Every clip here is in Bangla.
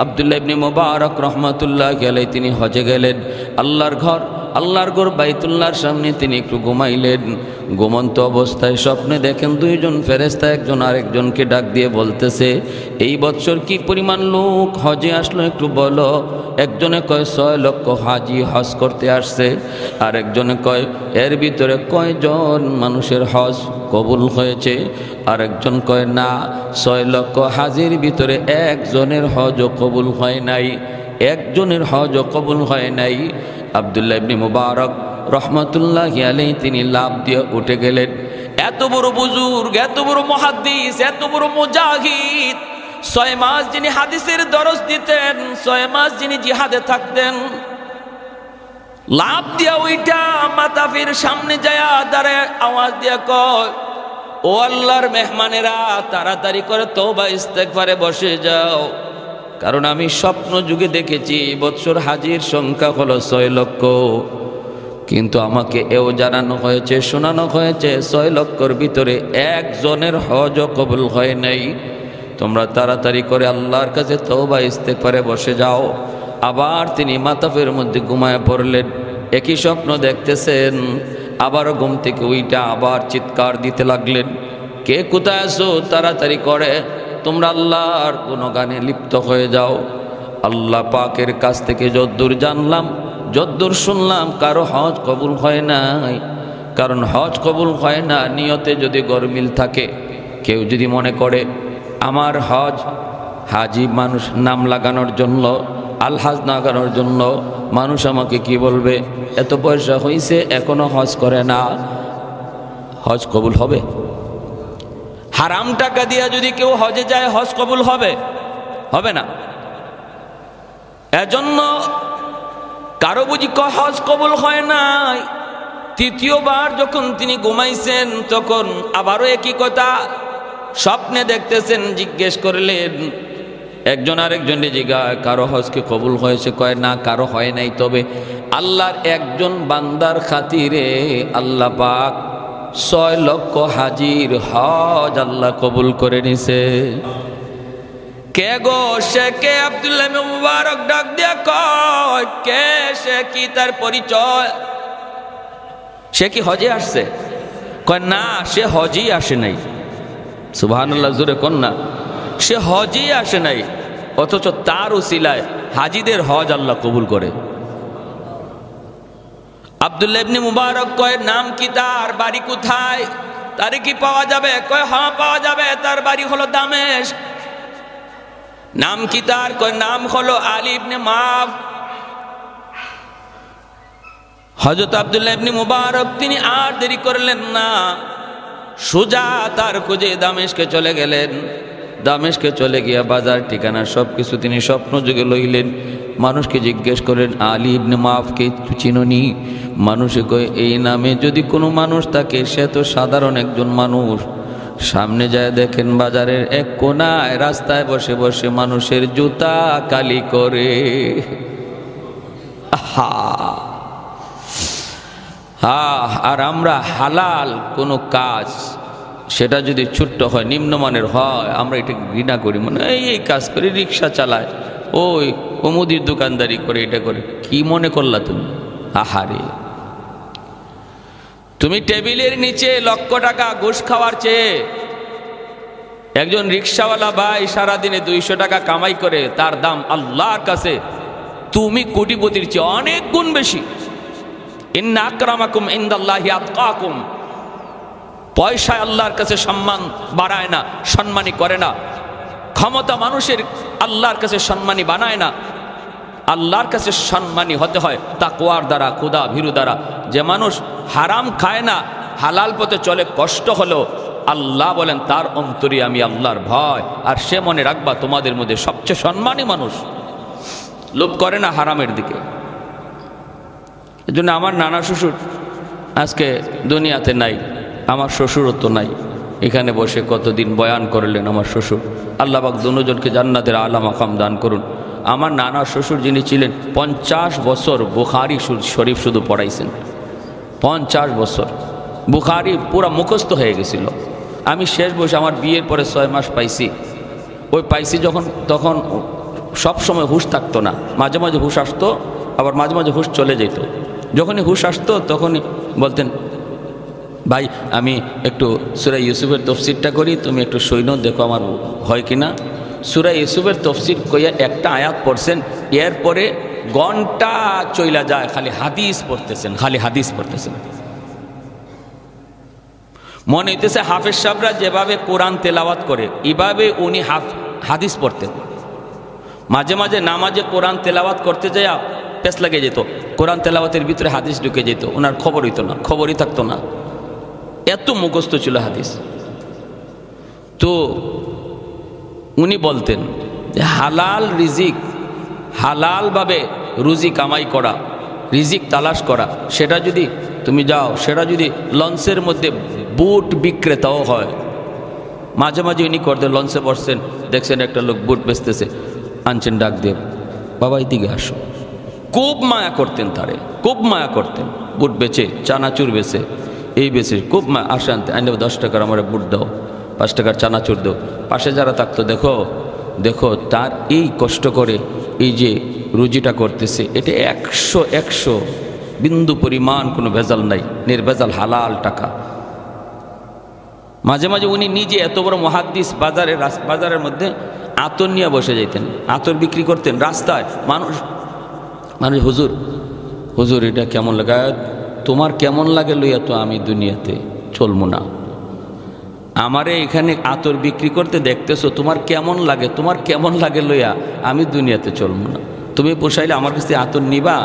আব্দুল্লাহ ইবনে মুবারক রহমাতুল্লাহি আলাইহি তিনি হজে গেলেন। আল্লাহর ঘর বাইতুল্লাহর সামনে তিনি একটু ঘুমাইলেন। ঘুমন্ত অবস্থায় স্বপ্নে দেখেন দুইজন ফেরেশতা একজন আরেকজনকে ডাক দিয়ে বলতেছে, এই বছর কি পরিমাণ লোক হজে আসলো একটু বলো। একজনে কয় 6 লক্ষ হাজি হজ করতে আসছে, আর একজনে কয় এর ভিতরে কয়জন মানুষের হজ কবুল হয়েছে, আর একজন কয় না 6 লক্ষ হাজির ভিতরে একজনের হজও কবুল হয় নাই, একজনের হজও কবুল হয় নাই। আব্দুল্লাহ ইবনে মুবারক রহমাতুল্লাহি আলাইহি তিনি লাফ দিয়ে উঠে গেলেন। এত বড় বুজুর্গ, এত বড় মুহাদ্দিস, এত বড় মুজাহিদ, 6 মাস যিনি হাদিসের দরস দিতেন, 6 মাস যিনি জিহাদে থাকতেন, লাফ দিয়া ওইটা মাতাফির সামনে যায় দাঁড়ায় আওয়াজ দিয়া কয়, ও আল্লাহর মেহমানেরা তাড়াতাড়ি করে তওবা ইস্তেগফারে বসে যাও, কারণ আমি স্বপ্ন যুগে দেখেছি বৎসর হাজির সংখ্যা হলো 6 লক্ষ, কিন্তু আমাকে এও জানানো হয়েছে, শোনানো হয়েছে 6 লক্ষর ভিতরে একজনের হজও কবুল হয় নাই। তোমরা তাড়াতাড়ি করে আল্লাহর কাছে তওবা ইস্তেগফারে বসে যাও। আবার তিনি মাতাফের মধ্যে ঘুমায় পড়লেন। একই স্বপ্ন দেখতেছেন, আবারও ঘুম থেকে উইটা আবার চিৎকার দিতে লাগলেন, কে কোথায় আছো, তাড়াতাড়ি করে তোমরা আল্লাহর গুণগানে লিপ্ত হয়ে যাও। আল্লাহ পাকের কাছ থেকে যদ্দূর জানলাম, যদ্দূর শুনলাম, কারো হজ কবুল হয় নাই। কারণ হজ কবুল হয় না নিয়তে যদি গরমিল থাকে। কেউ যদি মনে করে আমার হজ হাজি মানুষ নাম লাগানোর জন্য, আলহাজ লাগানোর জন্য, মানুষ আমাকে কি বলবে, এত পয়সা হয়েছে এখনো হজ করে না, হজ কবুল হবে? হারাম টাকা দিয়া যদি কেউ হজে যায় হজ কবুল হবে? হবে না। এজন্য কারো বুঝি হজ কবুল হয় নাই। তৃতীয়বার যখন তিনি ঘুমাইছেন তখন আবারও একই কথা স্বপ্নে দেখতেছেন। জিজ্ঞেস করলেন, একজন আরেকজনে জিজ্ঞাসা, কারো হজ কি কবুল হয়েছে? কয় না, কারো হয় নাই। তবে আল্লাহর একজন বান্দার খাতিরে আল্লাহ পাক 6 লক্ষ হাজির হজ আল্লাহ কবুল করে নিছে। কে গো সে কে? আব্দুল্লাহ ইবনে মুবারক ডাক দিয়া কয়, কে সে, কি তার পরিচয়? সে কি হজে আসছে? কয় না, সে হজই আসে নাই। সুবহানাল্লাহ, জোরে কোন না। সে হজই আসে নাই, অথচ তার উসিলায় হাজিদের হজ আল্লাহ কবুল করে। আব্দুল্লাহ ইবনে মুবারক কয়, নাম কি তার? বাড়ি কোথায়? তারে কি পাওয়া যাবে? কয় হ্যাঁ পাওয়া যাবে, তার বাড়ি হলো দামেস্ক। নাম কি তার? কয় নাম হলো আলী ইবনে মাফ। হযরত আব্দুল্লাহ ইবনে মুবারক তিনি আর দেরি করলেন না, সোজা তার খুঁজে দামেস্কে চলে গেলেন। দামেস্কে চলে গিয়া বাজার ঠিকানা সবকিছু তিনি স্বপ্ন যুগে লইলেন। মানুষকে জিজ্ঞেস করেন, আলী ইবনে মাফকে চিনোনি? মানুষে কয়, এই নামে যদি কোনো মানুষ থাকে সে তো সাধারণ একজন মানুষ। সামনে যায় দেখেন বাজারের এক কোনায় রাস্তায় বসে বসে মানুষের জুতা কালি করে। আর আমরা হালাল কোনো কাজ, সেটা যদি ছোট্ট হয়, নিম্নমানের হয়, আমরা এটা ঘৃণা করি। মানে এই কাজ করে, রিক্সা চালায়, ওই মুদির দোকানদারি করে, এটা করে। কি মনে করলা তুমি? আহারে, তুমি টেবিলের নিচে লক্ষ টাকা ঘুষ খাওয়ার চেয়ে একজন রিক্সাওয়ালা ভাই সারাদিনে 200 টাকা কামাই করে, তার দাম আল্লাহর কাছে তুমি কোটিপতির চেয়ে অনেক গুণ বেশি। ইন্না আকরামাকুম ইনদাল্লাহি আতকাকুম। পয়সায় আল্লাহর কাছে সম্মান বাড়ায় না, সম্মানী করে না। ক্ষমতা মানুষের আল্লাহর কাছে সম্মানী বানায় না। আল্লাহর কাছে সম্মানী হতে হয় তাকওয়ার দ্বারা, খোদা ভীরু দ্বারা। যে মানুষ হারাম খায় না, হালাল পথে চলে, কষ্ট হলো, আল্লাহ বলেন তার অন্তরে আমি আল্লাহর ভয়। আর সে মনে রাখবা তোমাদের মধ্যে সবচেয়ে সম্মানী মানুষ। লোভ করে না হারামের দিকে। এজন্য আমার নানা শ্বশুর আজকে দুনিয়াতে নাই, আমার শ্বশুরও তো নাই। এখানে বসে কতদিন বয়ান করলেন আমার শ্বশুর। আল্লাহ পাক দুজনকে জান্নাতের আলা মাকাম দান করুন। আমার নানা শ্বশুর যিনি ছিলেন 50 বছর বুখারী শরীফ শুধু পড়াইছেন। 50 বছর বুখারী পুরা মুখস্থ হয়ে গেছিল। আমি শেষ বয়সে, আমার বিয়ের পরে 6 মাস পাইছি। ওই পাইছি যখন, তখন সব সময় হুঁশ থাকতো না, মাঝে মাঝে হুঁশ আসতো, আবার মাঝে মাঝে হুঁশ চলে যেত। যখনই হুঁশ আসতো তখনই বলতেন, ভাই আমি একটু সূরা ইউসুফের তফসিরটা করি, তুমি একটু সৈন্য দেখো আমার হয় কিনা। সূরা ইউসুফের তফসির কইয়া একটা আয়াত পড়ছেন, এরপরে ঘন্টা চইলা যায় খালি হাদিস পড়তেছেন, খালি হাদিস পড়তেছেন। মনে হইতেছে হাফেজ সাহেবরা যেভাবে কোরআন তেলাওয়াত করে এভাবে উনি হাদিস পড়তেন। মাঝে মাঝে নামাজে কোরআন তেলাওয়াত করতে যায় পেছ লাগে যেত, কোরআন তেলাওয়াতের ভিতরে হাদিস ঢুকে যেত, ওনার খবর হইতো না, খবরই থাকতো না, এত মুখস্থ ছিল হাদিস। তো উনি বলতেন যে হালাল রিজিক, হালালভাবে রুজি কামাই করা, রিজিক তালাশ করা, সেটা যদি তুমি যাও, সেটা যদি লঞ্চের মধ্যে বুট বিক্রেতাও হয়। মাঝে মাঝে উনি করতে লঞ্চে বসছেন, দেখছেন একটা লোক বুট বেচতেছে, আনছেন ডাক দিয়ে, বাবা এইদিকে আসো। খুব মায়া করতেন তারে, খুব মায়া করতেন। বুট বেচে, চানাচুর বেচে, এই বেচে খুব মায়া, আসে আনতে, আনতে 10 টাকার আমার বুট দাও, 5 টাকার চানাচুর দাও। পাশে যারা থাকতো, দেখো দেখো তার এই কষ্ট করে এই যে রুজিটা করতেছে, এটা 100 বিন্দু পরিমাণ কোনো ভেজাল নাই, নির্ভেজাল হালাল টাকা। মাঝে মাঝে উনি নিজে এত বড় মুহাদ্দিস, বাজারের মধ্যে আতর নিয়ে বসে যেতেন, আতর বিক্রি করতেন রাস্তায়। মানুষ হুজুর হুজুর এটা কেমন লাগে, তোমার কেমন লাগে লইয়া তো আমি দুনিয়াতে চলবো না, আমারে এখানে আতর বিক্রি করতে দেখতেছো, তোমার কেমন লাগে, তোমার কেমন লাগে লইয়া আমি দুনিয়াতে চলবো না। তুমি পোষাইলে আমার কাছে আতর নিবা,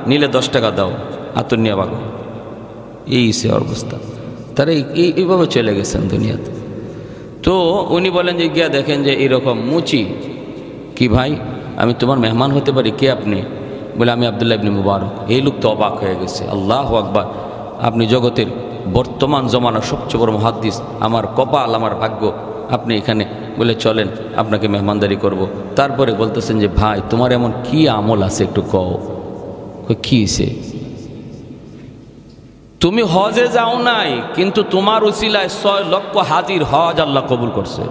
নিলে 10 টাকা দাও, আতর নিয়ে বাগো। এই সে অবস্থা, তারা এইভাবে চলে গেছেন দুনিয়াতে। তো উনি বলেন যে গিয়া দেখেন যে এরকম মুচি, কি ভাই আমি তোমার মেহমান হতে পারি? কে আপনি? বলে আমি আব্দুল্লাহ ইবনে মুবারক। এই লোক তো অবাক হয়ে গেছে, আল্লাহু আকবার, আপনি জগতের বর্তমান জমানার সবচেয়ে বড় মুহাদ্দিস, আমার কপাল, আমার ভাগ্য, আপনি এখানে। বলে চলেন আপনাকে মেহমানদারি করব। তারপরে বলতেছেন যে ভাই তোমার এমন কি আমল আছে একটু কও। কি হয়েছে? তুমি হজে যাও নাই, কিন্তু তোমার উসিলায় 6 লক্ষ হাজির হজ আল্লাহ কবুল করছে।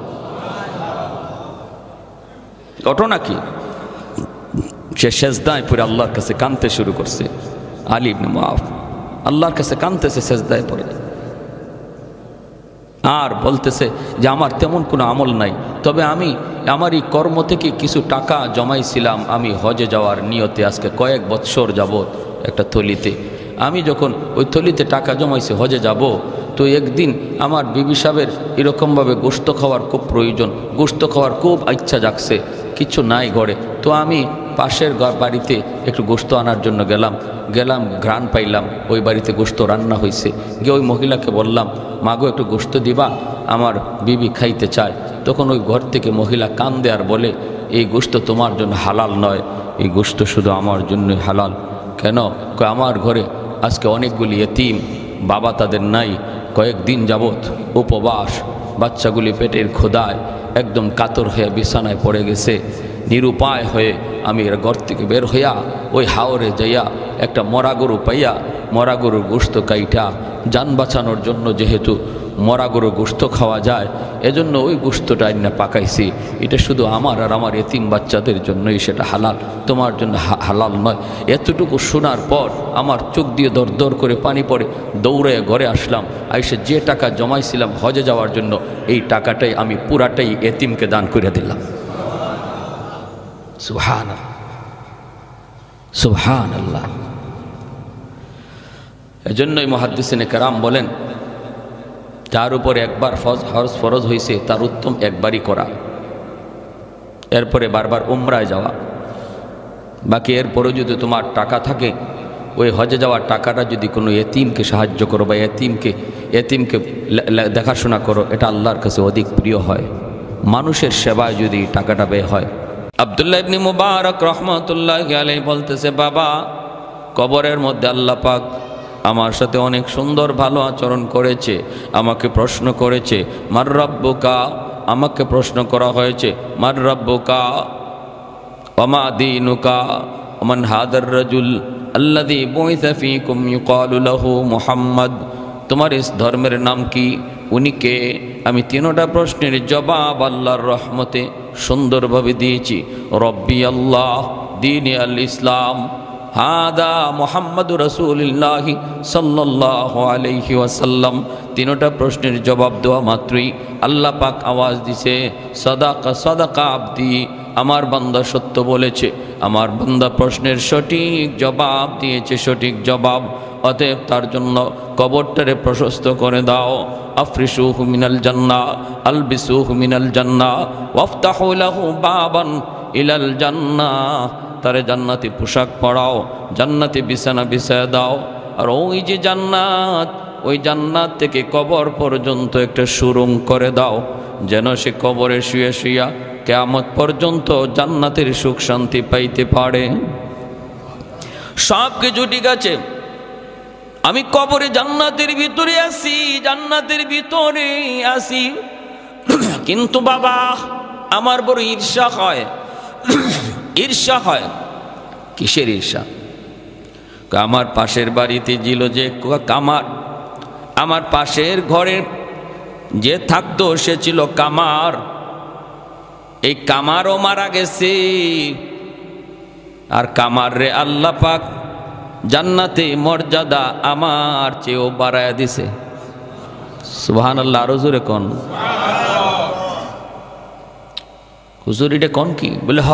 ঘটনা কি? সে সেজদায় পড়ে আল্লাহর কাছে কাঁদতে শুরু করছে। আলী ইবনে মুআফ আল্লাহর কাছে কাঁদতেছে সেজদায় পড়ে, আর বলতেছে যে আমার তেমন কোনো আমল নাই, তবে আমি আমার এই কর্ম থেকে কিছু টাকা জমাইছিলাম আমি হজে যাওয়ার নিয়তে। আজকে কয়েক বৎসর যাবত একটা থলিতে, আমি যখন ওই থলিতে টাকা জমাইছি হজে যাব, তো একদিন আমার বিবি সাহেবের এরকমভাবে গোশত খাওয়ার খুব প্রয়োজন, গোশত খাওয়ার খুব ইচ্ছা জাগছে, কিছু নাই ঘরে। তো আমি পাশের বাড়িতে একটু গোশত আনার জন্য গেলাম, ঘ্রাণ পাইলাম, ওই বাড়িতে গোশত রান্না হয়েছে। গিয়ে ওই মহিলাকে বললাম, মাগো একটু গোশত দিবা, আমার বিবি খাইতে চায়। তখন ওই ঘর থেকে মহিলা কান্দে আর বলে, এই গোশত তোমার জন্য হালাল নয়, এই গোশত শুধু আমার জন্যই হালাল। কেন? আমার ঘরে আজকে অনেকগুলি এতিম, বাবা তাদের নাই, কয়েকদিন যাবৎ উপবাস, বাচ্চাগুলি পেটের ক্ষুধায় একদম কাতর হয়ে বিছানায় পড়ে গেছে। নিরুপায় হয়ে আমি এর ঘর থেকে বের হইয়া ওই হাওরে যাইয়া একটা মরা গরু পাইয়া, মরা গরুর গোশত কাইটা, যান বাঁচানোর জন্য যেহেতু মরা গরুর গোশত খাওয়া যায়, এজন্য ওই গোশতটা আইনা পাকাইছি। এটা শুধু আমার আর আমার এতিম বাচ্চাদের জন্যই সেটা হালাল, তোমার জন্য হালাল নয়। এতটুকু শোনার পর আমার চোখ দিয়ে দর দর করে পানি পড়ে, দৌড়ে ঘরে আসলাম। আইসে যে টাকা জমাইছিলাম হজে যাওয়ার জন্য, এই টাকাটাই আমি পুরাটাই এতিমকে দান করে দিলাম। সুবহানাল্লাহ, সুবহানাল্লাহ। এজন্যই মুহাদ্দিসিনে কেরাম বলেন, যার উপরে একবার হজ ফরজ হয়েছে তার উত্তম একবারই করা, এরপরে বারবার উমরায় যাওয়া। বাকি এরপরে যদি তোমার টাকা থাকে, ওই হজে যাওয়ার টাকাটা যদি কোনো এতিমকে সাহায্য করো বা এতিমকে দেখাশোনা করো, এটা আল্লাহর কাছে অধিক প্রিয় হয়। মানুষের সেবায় যদি টাকাটা ব্যয় হয়। আব্দুল্লাহ ইবনে মুবারক রহমাতুল্লাহি আলাইহি বলতেছে, বাবা কবরের মধ্যে আল্লাহ পাক আমার সাথে অনেক সুন্দর ভালো আচরণ করেছে। আমাকে প্রশ্ন করেছে, মার রাব্বুকা, আমাকে প্রশ্ন করা হয়েছে, মার রাব্বুকা ওমা দীনুকা ওমান হাদার রাজুল আল্লাযী বুইসা ফীকুম ইউকালু লাহু মুহাম্মদ। তোমার ইস ধর্মের নাম কি, উনি কে? আমি তিনটা প্রশ্নের জবাব আল্লাহর রহমতে সুন্দরভাবে দিয়েছি। রব্বি আল্লাহ, দীনে আল ইসলাম, হাদা মুহাম্মাদুর রাসূলুল্লাহ সাল্লাল্লাহু আলাইহি ওয়াসাল্লাম। তিনটা প্রশ্নের জবাব দেওয়া মাত্রই আল্লাহ পাক আওয়াজ দিছে, সাদাকা সাদাকা আবদি, আমার বান্দা সত্য বলেছে, আমার বান্দা প্রশ্নের সঠিক জবাব দিয়েছে, সঠিক জবাব। অতএব তার জন্য কবরটারে প্রশস্ত করে দাও। আফরিশুহু মিনাল জান্নাহ, আলবিসুহু মিনাল জান্নাহ, ওয়াফতাহু লাহু বাবান ইলাল জান্নাহ, তারে জান্নাতি পোশাক পরাও, জান্নাতি বিছানা বিছায় দাও। আর ওই যে জান্নাত, ওই জান্নাত থেকে কবর পর্যন্ত একটা সুরুং করে দাও, যেন সে কবরে শুয়ে শুয়া কিয়ামত পর্যন্ত জান্নাতের সুখ শান্তি পাইতে পারে। সব কিছু ঠিক আছে, আমি কবরে জান্নাতের ভিতরে আছি, জান্নাতের ভিতরে আছি, কিন্তু বাবা আমার বড় ঈর্ষা হয়। ঈর্ষা হয়। কিসের ঈর্ষা? আমার পাশের বাড়িতে ছিল যে কামার, আমার পাশের ঘরে যে থাকতো সে ছিল কামার। এই কামারও মারা গেছে, আর কামার রে আল্লাহ পাক জান্নাতে মর্যাদা আমার চেয়েও বাড়ায় দিছে। সুবহানাল্লাহ, আরো জোরে কোন। হুজুর এটা কোন কি? বলে হ,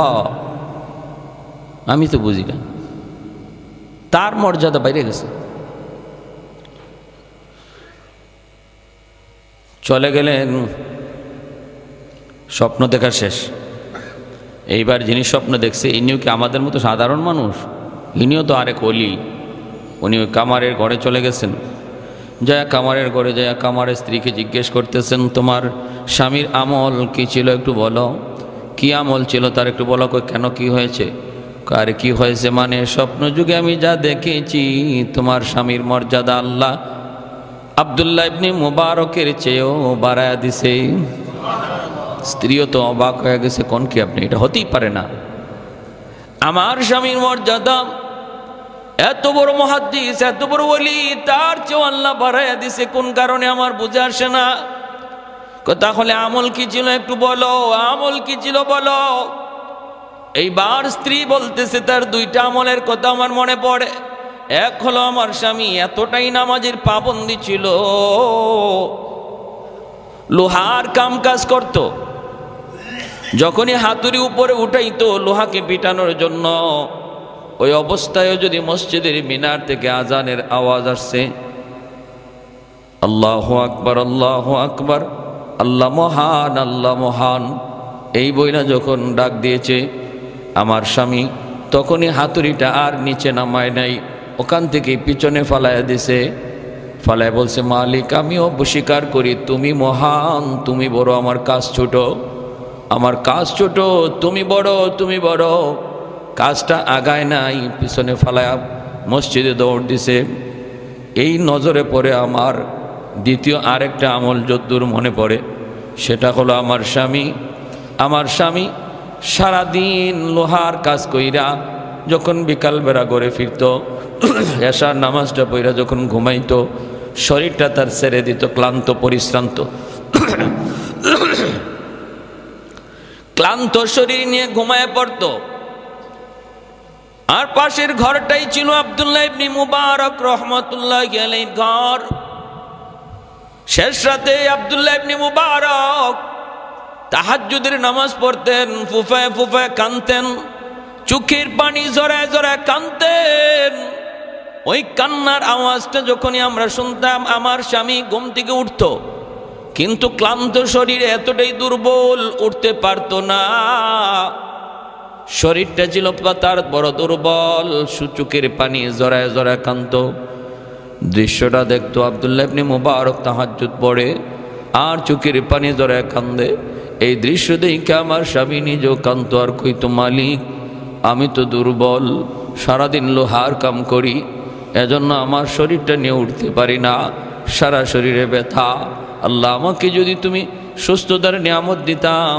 আমি তো বুঝি না, তার মর্যাদা বাইরে গেছে। চলে গেলেন, স্বপ্ন দেখা শেষ। এইবার যিনি স্বপ্ন দেখছে ইনিও কি আমাদের মতো সাধারণ মানুষ? ইনিও তো আরেক ওলি। উনি ওই কামারের ঘরে চলে গেছেন। জয়া কামারের ঘরে জয়া কামারের স্ত্রীকে জিজ্ঞেস করতেছেন, তোমার স্বামীর আমল কি ছিল একটু বলো, কি আমল ছিল তার একটু বলো। কেন, কি হয়েছে? আর কি হয়েছে মানে, স্বপ্ন যুগে আমি যা দেখেছি তোমার স্বামীর মর্যাদা আল্লাহ আব্দুল্লাহ ইবনে মুবারকের চেয়েও বাড়ায়া দিছে। স্ত্রীও তো অবাক হয়ে গেছে, কোন কি আপনি, এটা হতেই পারে না। আমার স্বামীর মর্যাদা এত বড় মুহাদ্দিস, এত বড় ওলি, তার চেয়েও আল্লাহ বাড়ায়া দিছে, কোন কারণে আমার বুঝে আসে না। তাহলে আমল কি ছিল একটু বলো, আমল কি ছিল বলো। এইবার স্ত্রী বলতেছে তার দুইটা আমলের কথা আমার মনে পড়ে। এক হলো আমার স্বামী এতটাই নামাজের পাবন্দি ছিল, লোহার কাম কাজ করত, যখনই হাতুড়ি উপরে উঠাইতো লোহাকে পিটানোর জন্য, ওই অবস্থায় যদি মসজিদের মিনার থেকে আজানের আওয়াজ আসছে, আল্লাহু আকবার আল্লাহু আকবার, আল্লাহ মহান আল্লাহ মহান, এই বইলা যখন ডাক দিয়েছে আমার স্বামী, তখনই হাতুড়িটা আর নিচে নামায় নাই, ওখান থেকে পিছনে ফালাইয়া দিছে। ফালায় বলছে, মালিক আমিও স্বীকার করি তুমি মহান, তুমি বড়, আমার কাজ ছোট, আমার কাজ ছোট, তুমি বড়, তুমি বড়। কাজটা আগায় নাই, পিছনে ফালায়া মসজিদে দৌড় দিছে। এই নজরে পড়ে আমার দ্বিতীয় আরেকটা আমল যদ্দূর মনে পড়ে, সেটা হলো আমার স্বামী সারাদিন লোহার কাজ কইরা যখন বিকালবেলা ঘরে ফিরত, এশার নামাজটা পইরা যখন ঘুমাইতো, শরীরটা তার ছেড়ে দিত, ক্লান্ত পরিশ্রান্ত, ক্লান্ত শরীর নিয়ে ঘুমায় পড়ত। আর পাশের ঘরটাই ছিল আব্দুল্লাহ ইবনে মুবারক রহমাতুল্লাহি আলাইহির ঘর। শেষ রাতে আব্দুল্লাহ ইবনে মুবারক তাহাজ্জুদের নামাজ পড়তেন, ফুফায় ফুফায় কাঁদতেন, চোখের পানি জড়ায় জড়ায় কাঁদতেন। ওই কান্নার আওয়াজটা যখনই আমরা শুনতাম, আমার স্বামী ঘুম থেকে উঠত, কিন্তু ক্লান্ত শরীরে এতটাই দুর্বল, উঠতে পারত না। শরীরটা ছিল তার বড় দুর্বল, চোখের পানি জড়ায় জড়ায় কাঁদত। দৃশ্যটা দেখতো আব্দুল্লাহ ইবনে মুবারক তাহাজ্জুদ পড়ে আর চোখের পানি জড়ায় কান্দে। এই দৃশ্য দেখে আমার স্বামী নিজেও কাঁদত আর কইতো, মালিক আমি তো দুর্বল, সারাদিন লোহার কাম করি, এজন্য আমার শরীরটা নিয়ে উঠতে পারি না, সারা শরীরে ব্যথা। আল্লাহ আমাকে যদি তুমি সুস্থতার নিয়ামত দিতাম,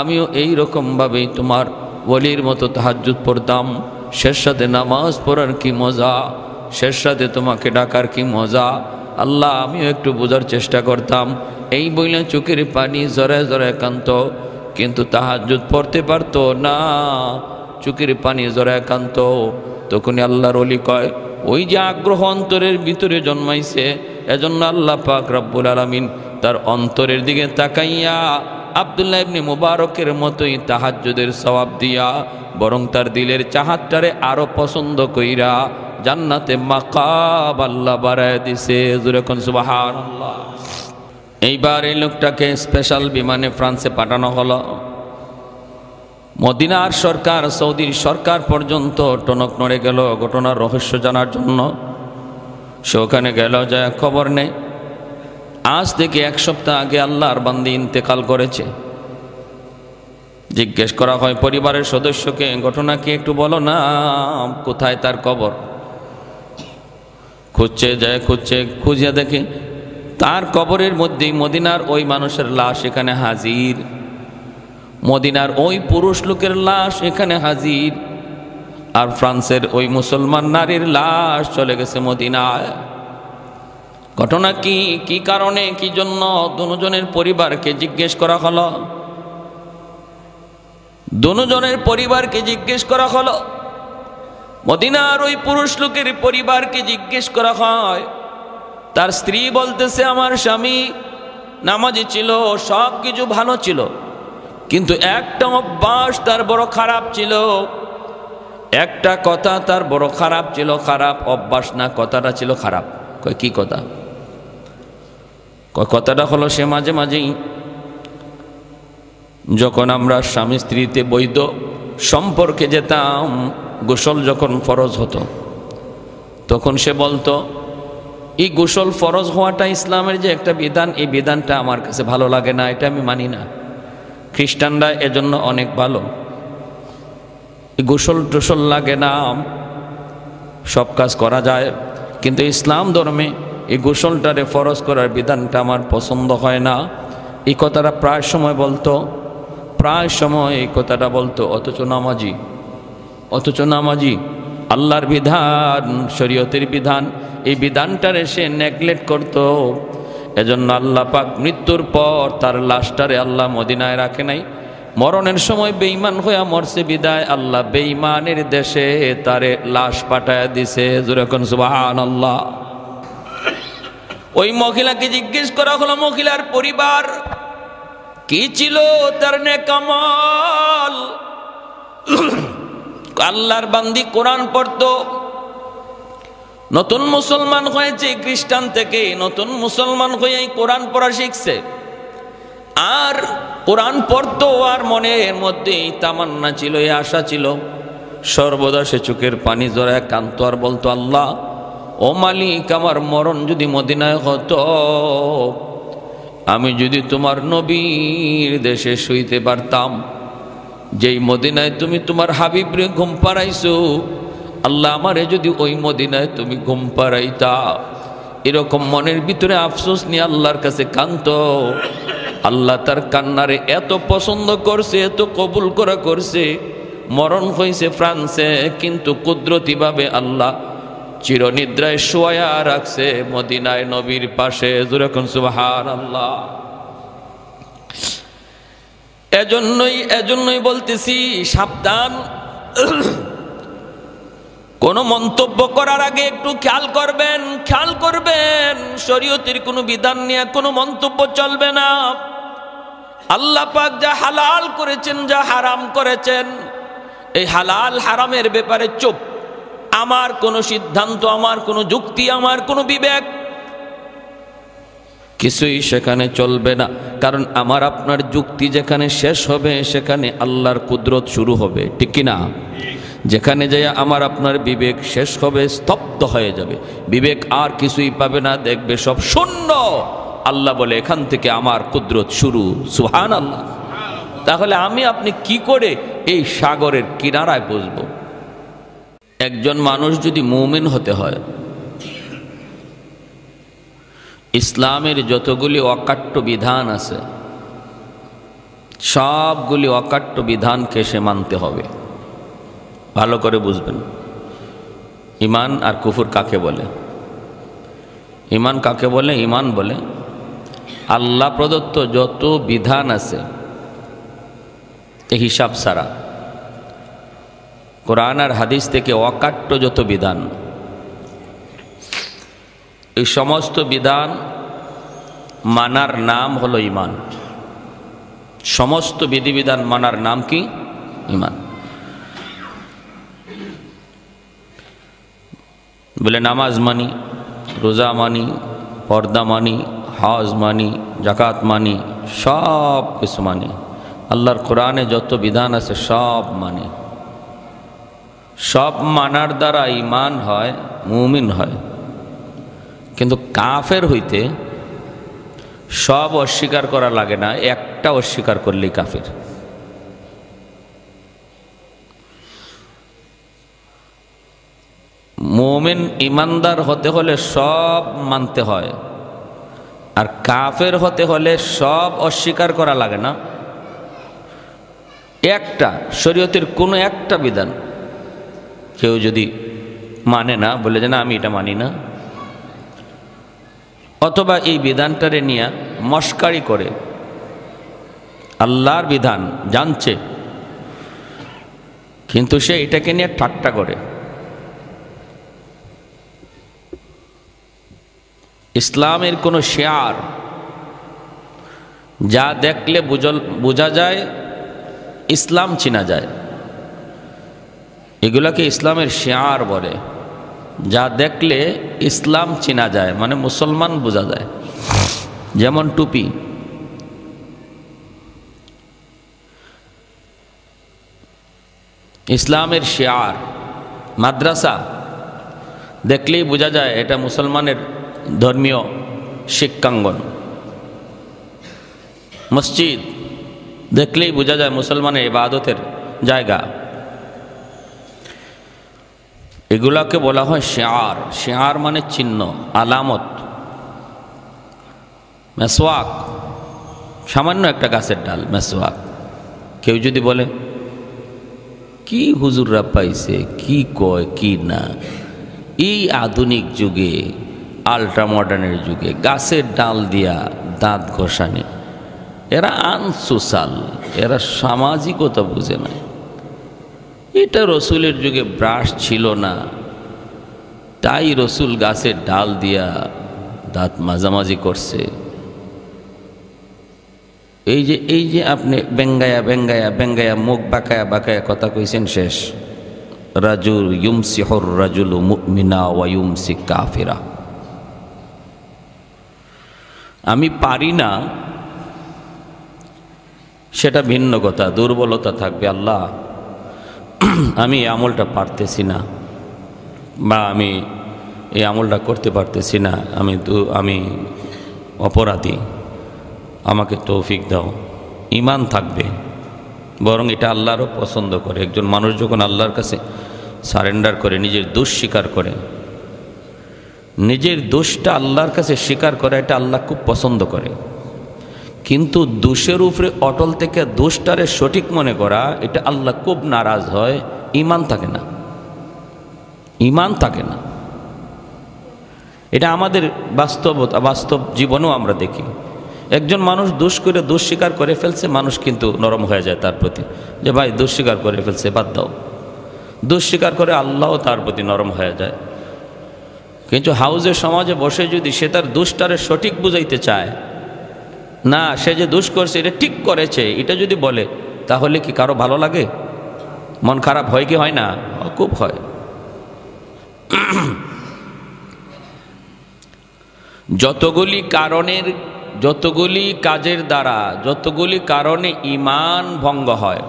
আমিও এই রকমভাবেই তোমার ওলির মতো তাহাজ্জুদ পড়তাম। শেষ সাথে নামাজ পড়ার কি মজা, শেষ সাথে তোমাকে ডাকার কি মজা। আল্লাহ আমিও একটু বোঝার চেষ্টা করতাম। এই বইলে চোখের পানি জরে জরে কান্ত, কিন্তু তাহাজ্জুদ পড়তে পারতো না, চোখের পানি জরে কান্ত। তখনই আল্লাহর ওলি কয়, ওই যে আগ্রহ অন্তরের ভিতরে জন্মাইছে, এজন্য আল্লাহ পাক রব্বুল আলামিন তার অন্তরের দিকে তাকাইয়া আব্দুল্লাহ ইবনে মুবারকের মতোই তাহাজ্জুদের সওয়াব দিয়া বরং তার দিলের চাহাতটারে আরো পছন্দ কইরা জান্নাতে মাকাম আল্লাহ বাড়ায় দিছে। জোরে কোন সুবহানাল্লাহ। এইবার এই লোকটাকে স্পেশাল বিমানে ফ্রান্সে পাঠানো হলো। মদিনার সরকার, সৌদির সরকার পর্যন্ত টনক নড়ে গেল ঘটনার রহস্য জানার জন্য। সে ওখানে গেল, যায় খবর নেই। আজ থেকে 1 সপ্তাহ আগে আল্লাহর বান্দী ইন্তেকাল করেছে। জিজ্ঞেস করা হয় পরিবারের সদস্যকে, ঘটনা কি একটু বলো না, কোথায় তার কবর? খুঁজছে, যায় খুঁজছে, খুঁজে দেখে তার কবরের মধ্যেই মদিনার ওই মানুষের লাশ এখানে হাজির, মদিনার ওই পুরুষ লোকের লাশ এখানে হাজির, আর ফ্রান্সের ওই মুসলমান নারীর লাশ চলে গেছে মদিনায়। ঘটনা কি, কি কারণে, কি জন্য? দুজনের পরিবারকে জিজ্ঞেস করা হলো। দুজনের পরিবারকে জিজ্ঞেস করা হলো। মদিনার ওই পুরুষ লোকের পরিবারকে জিজ্ঞেস করা হয়। তার স্ত্রী বলতেছে, আমার স্বামী নামাজি ছিল, সব কিছু ভালো ছিল, কিন্তু একটা অভ্যাস তার বড় খারাপ ছিল, একটা কথা তার বড় খারাপ ছিল। খারাপ অভ্যাস না, কথাটা ছিল খারাপ। কয় কি কথা? কথাটা হলো সে মাঝে মাঝেই যখন আমরা স্বামী স্ত্রীতে বৈধ সম্পর্কে যেতাম, গোসল যখন ফরজ হতো, তখন সে বলতো, এই গোসল ফরজ হওয়াটা ইসলামের যে একটা বিধান, এই বিধানটা আমার কাছে ভালো লাগে না, এটা আমি মানি না। খ্রিস্টানরা এজন্য অনেক ভালো, গোসল টোসল লাগে না, সব কাজ করা যায়, কিন্তু ইসলাম ধর্মে এই গোসলটারে ফরজ করার বিধানটা আমার পছন্দ হয় না। এই কথাটা প্রায় সময় বলতো, প্রায় সময় এই কথাটা বলতো। অথচ নামাজি আল্লাহর বিধান, শরীয়তের বিধান, এই বিধানটারে সে নেগলেক্ট করত। এজন্য আল্লাহ পাক মৃত্যুর পর তার লাশটারে আল্লাহ মদিনায় রাখে নাই, মরণের সময় বেঈমান হইয়া মরছে বিদায় আল্লাহ বেঈমানের দেশে তারে লাশ পাঠায় দিছে। জোরে কোন সুবহানাল্লাহ। ওই মহিলাকে জিজ্ঞেস করা হলো, মহিলার পরিবার কি ছিল, তার নেক আমল। আল্লাহর বান্দি কোরআন পড়তো, নতুন মুসলমান হয়েছে, খ্রিস্টান থেকে নতুন মুসলমান হয়ে কোরআন পড়া শিখছে, আর কোরআন পড়তো, আর মনের মধ্যে তামান্না ছিল, এই আশা ছিল, সর্বদা সে চোখের পানি জড়ায় কাঁদতো আর বলতো, আল্লাহ ও মালিক, আমার মরণ যদি মদিনায় হতো, আমি যদি তোমার নবীর দেশে শুইতে পারতাম, যেই মদিনায় তুমি তোমার হাবিবরে ঘুম পাড়াইছো, আল্লাহ আমারে যদি ওই মদিনায় তুমি ঘুম পাড়াইতা। এরকম মনের ভিতরে আফসোস নিয়ে আল্লাহর কাছে কাঁদতো। আল্লাহ তার কান্নারে এত পছন্দ করছে, এত কবুল করা করছে, মরণ হয়েছে ফ্রান্সে, কিন্তু কুদরতিভাবে আল্লাহ চিরনিদ্রায় শোয়া রাখছে মদিনায় নবীর পাশে। যেরকম সুবহানাল্লাহ। এজন্যই বলতেছি, সাবধান, কোন মন্তব্য করার আগে একটু খেয়াল করবেন, শরীয়তের কোনো বিধান নিয়ে কোনো মন্তব্য চলবে না। আল্লাহ পাক যা হালাল করেছেন, যা হারাম করেছেন, এই হালাল হারামের ব্যাপারে চুপ। আমার কোনো সিদ্ধান্ত, আমার কোনো যুক্তি, আমার কোনো বিবেক কিছুই সেখানে চলবে না। কারণ আমার আপনার যুক্তি যেখানে শেষ হবে, সেখানে আল্লাহর কুদরত শুরু হবে, ঠিক কিনা? যেখানে যাই আমার আপনার বিবেক শেষ হবে, স্তব্ধ হয়ে যাবে, বিবেক আর কিছুই পাবে না, দেখবে সব শূন্য। আল্লাহ বলে, এখান থেকে আমার কুদরত শুরু। সুবহানাল্লাহ। তাহলে আমি আপনি কি করে এই সাগরের কিনারায় বসবো? একজন মানুষ যদি মুমিন হতে হয়, ইসলামের যতগুলি অকাট্য বিধান আছে, সবগুলি অকাট্য বিধানকে সে মানতে হবে। ভালো করে বুঝবেন, ঈমান আর কুফর কাকে বলে। ইমান কাকে বলে? ইমান বলে আল্লাহ প্রদত্ত যত বিধান আছে এই হিসাব ছাড়া, কোরআন আর হাদিস থেকে অকাট্য যত বিধান, এই সমস্ত বিধান মানার নাম হলো ইমান। সমস্ত বিধিবিধান মানার নাম কি? ইমান। বলে নামাজ মানি, রোজা মানি, পর্দা মানি, হজ মানি, জাকাত মানি, সব কিছু মানি, আল্লাহর কোরআনে যত বিধান আছে সব মানি। সব মানার দ্বারা ইমান হয়, মুমিন হয়। কিন্তু কাফের হইতে সব অস্বীকার করা লাগে না, একটা অস্বীকার করলেই কাফের। মুমিন ইমানদার হতে হলে সব মানতে হয়, আর কাফের হতে হলে সব অস্বীকার করা লাগে না। একটা শরীয়তের কোনো একটা বিধান কেউ যদি মানে না, বলে যে না আমি এটা মানি না, অথবা এই বিধানটারে নিয়ে মস্কারি করে, আল্লাহর বিধান জানছে কিন্তু সে এটাকে নিয়ে ঠাট্টা করে, ইসলামের কোনো শেয়ার যা দেখলে বোঝা যায়, ইসলাম চিনা যায়, এগুলাকে ইসলামের শেয়ার বলে। যা দেখলে ইসলাম চিনা যায়, মানে মুসলমান বোঝা যায়। যেমন টুপি, ইসলামের শেয়ার। মাদ্রাসা দেখলেই বোঝা যায় এটা মুসলমানের ধর্মীয় শিক্ষাঙ্গন। মসজিদ দেখলেই বোঝা যায় মুসলমানের ইবাদতের জায়গা। এগুলাকে বলা হয় শেয়ার। শেয়ার মানে চিহ্ন, আলামত। মেসওয়াক সামান্য একটা গাছের ডাল, মেসওয়াক। কেউ যদি বলে কি হুজুররা পাইছে, কি কয় কি না, এই আধুনিক যুগে, আল্ট্রা মডার্নের যুগে গাছের ডাল দিয়া দাঁত ঘষানি, এরা আনসোশাল, এরা সামাজিকতা বুঝে না। এটা রসুলের যুগে ব্রাশ ছিল না, তাই রসুল গাছের ডাল দিয়া দাঁত মাঝামাঝি করছে। এই যে আপনি বেঙ্গায়া বেঙ্গায়া বেঙ্গায়া মুখ বাঁকায়া বাঁকায়া কথা কইছেন, শেষ। রাজুল ইউমসিহুর রাজুলু মুমিনা ওয়া ইউমসি কাফিরা। আমি পারি না সেটা ভিন্ন কথা, দুর্বলতা থাকবে। আল্লাহ আমি এই আমলটা পারতেছি না, বা আমি এই আমলটা করতে পারতেছি না, আমি অপরাধী, আমাকে তৌফিক দাও। ঈমান থাকবে, বরং এটা আল্লাহরও পছন্দ করে। একজন মানুষ যখন আল্লাহর কাছে সারেন্ডার করে, নিজের দোষ স্বীকার করে, নিজের দোষটা আল্লাহর কাছে স্বীকার করে, এটা আল্লাহ খুব পছন্দ করে। কিন্তু দোষের উপরে অটল থেকে দোষটারে সঠিক মনে করা, এটা আল্লাহ খুব নারাজ হয়। ঈমান থাকে না, ঈমান থাকে না। এটা আমাদের বাস্তব জীবনেও আমরা দেখি। একজন মানুষ দোষ করে, দোষ স্বীকার করে ফেলছে, মানুষ কিন্তু নরম হয়ে যায় তার প্রতি, যে ভাই দোষ স্বীকার করে ফেলছে, বাদ দাও। দোষ স্বীকার করে আল্লাহও তার প্রতি নরম হয়ে যায়। কিন্তু হাউজে সমাজে বসে যদি সে তার দোষটারে সঠিক বুঝাইতে চায়, না সে যে দোষ করছে এটা ঠিক করেছে, এটা যদি বলে, তাহলে কি কারো ভালো লাগে? মন খারাপ হয় কি হয় না? খুব হয়। যতগুলি কাজের দ্বারা, যতগুলি কারণে ঈমান ভঙ্গ হয়,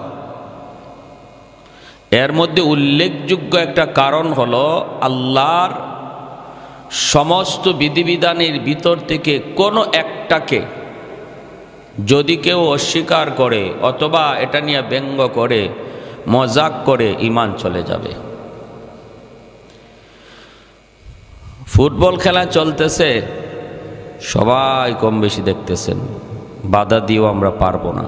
এর মধ্যে উল্লেখযোগ্য একটা কারণ হলো আল্লাহর সমস্ত বিধিবিধানের ভিতর থেকে কোনো একটাকে যদি কেউ অস্বীকার করে অথবা এটা নিয়ে ব্যঙ্গ করে, মজাক করে, ঈমান চলে যাবে। ফুটবল খেলা চলতেছে, সবাই কম বেশি দেখতেছেন, বাধা দিয়েও আমরা পারবো না।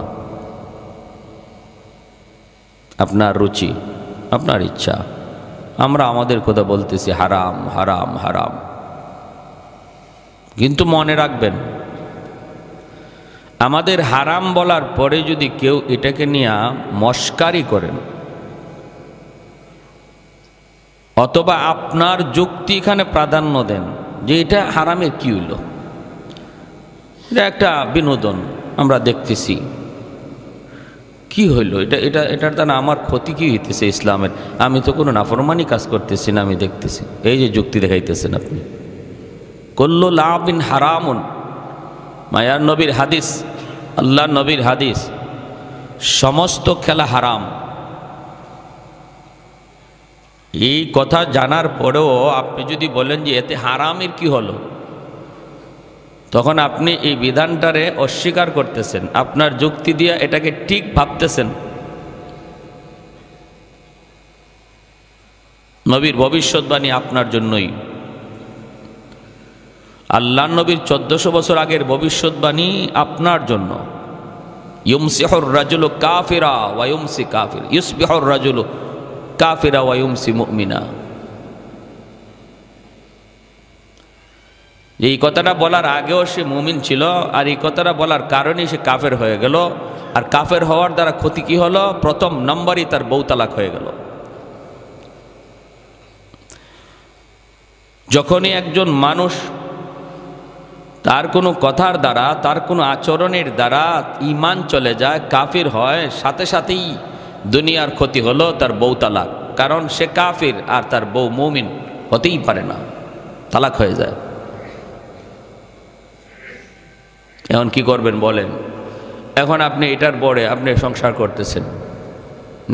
আপনার রুচি, আপনার ইচ্ছা, আমরা আমাদের কথা বলতেছি হারাম হারাম হারাম। কিন্তু মনে রাখবেন, আমাদের হারাম বলার পরে যদি কেউ এটাকে নিয়ে মস্কারি করেন অথবা আপনার যুক্তি এখানে প্রাধান্য দেন যে এটা হারামের কি হইল, এটা একটা বিনোদন, আমরা দেখতেছি কি হইল, এটার দ্বারা আমার ক্ষতি কি হইতেছে ইসলামের, আমি তো কোনো নাফরমানি কাজ করতেছি না, আমি দেখতেছি, এই যে যুক্তি দেখাইতেছেন আপনি। কুল্লু লাবিন হারামুন, মায়ার নবীর হাদিস, আল্লাহ নবীর হাদিস, সমস্ত খেলা হারাম। এই কথা জানার পরেও আপনি যদি বলেন যে এতে হারামের কি হলো, তখন আপনি এই বিধানটারে অস্বীকার করতেছেন, আপনার যুক্তি দিয়ে এটাকে ঠিক ভাবতেছেন। নবীর ভবিষ্যৎবাণী আপনার জন্যই, আল্লাহ নবীর 1400 বছর আগের ভবিষ্যৎবাণী আপনার জন্য। ইউমসিহুর রাজুলু কাফিরা ওয়া ইউমসি কাফির, ইউসবিহুর রাজুলু কাফিরা ওয়া ইউমসি মুমিনা। এই কথাটা বলার আগেও সে মুমিন ছিল, আর এই কথাটা বলার কারণেই সে কাফের হয়ে গেল। আর কাফের হওয়ার দ্বারা ক্ষতি কি হলো? প্রথম নম্বরই তার বউ তালাক হয়ে গেল। যখনই একজন মানুষ তার কোনো কথার দ্বারা, তার কোনো আচরণের দ্বারা ঈমান চলে যায়, কাফির হয়, সাথে সাথেই দুনিয়ার ক্ষতি হলো তার বউ তালাক। কারণ সে কাফির আর তার বউ মুমিন হতেই পারে না, তালাক হয়ে যায়। এখন কি করবেন বলেন? এখন আপনি এটার পরে আপনি সংসার করতেছেন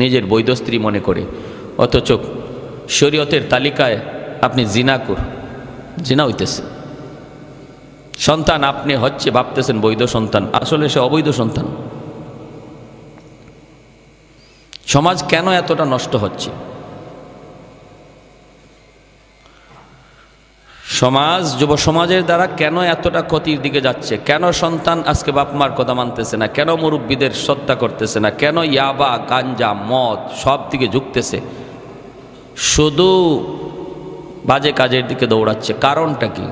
নিজের বৈধ স্ত্রী মনে করে, অথচ শরীয়তের তালিকায় আপনি জিনা হইতেছে। সন্তান আপনি হচ্ছে ভাবতেছেন বৈধ সন্তান, আসলে সে অবৈধ সন্তান। সমাজ কেন এতটা নষ্ট হচ্ছে? সমাজ, যুব সমাজের দ্বারা কেন এতটা ক্ষতির দিকে যাচ্ছে? কেন সন্তান আজকে বাপ মার কথা মানতেছে না? কেন মুরব্বীদের শ্রদ্ধা করতেছে না? কেন ইয়াবা, গাঞ্জা, মদ সব দিকে ঝুঁকতেছে? শুধু বাজে কাজের দিকে দৌড়াচ্ছে। কারণটা কি?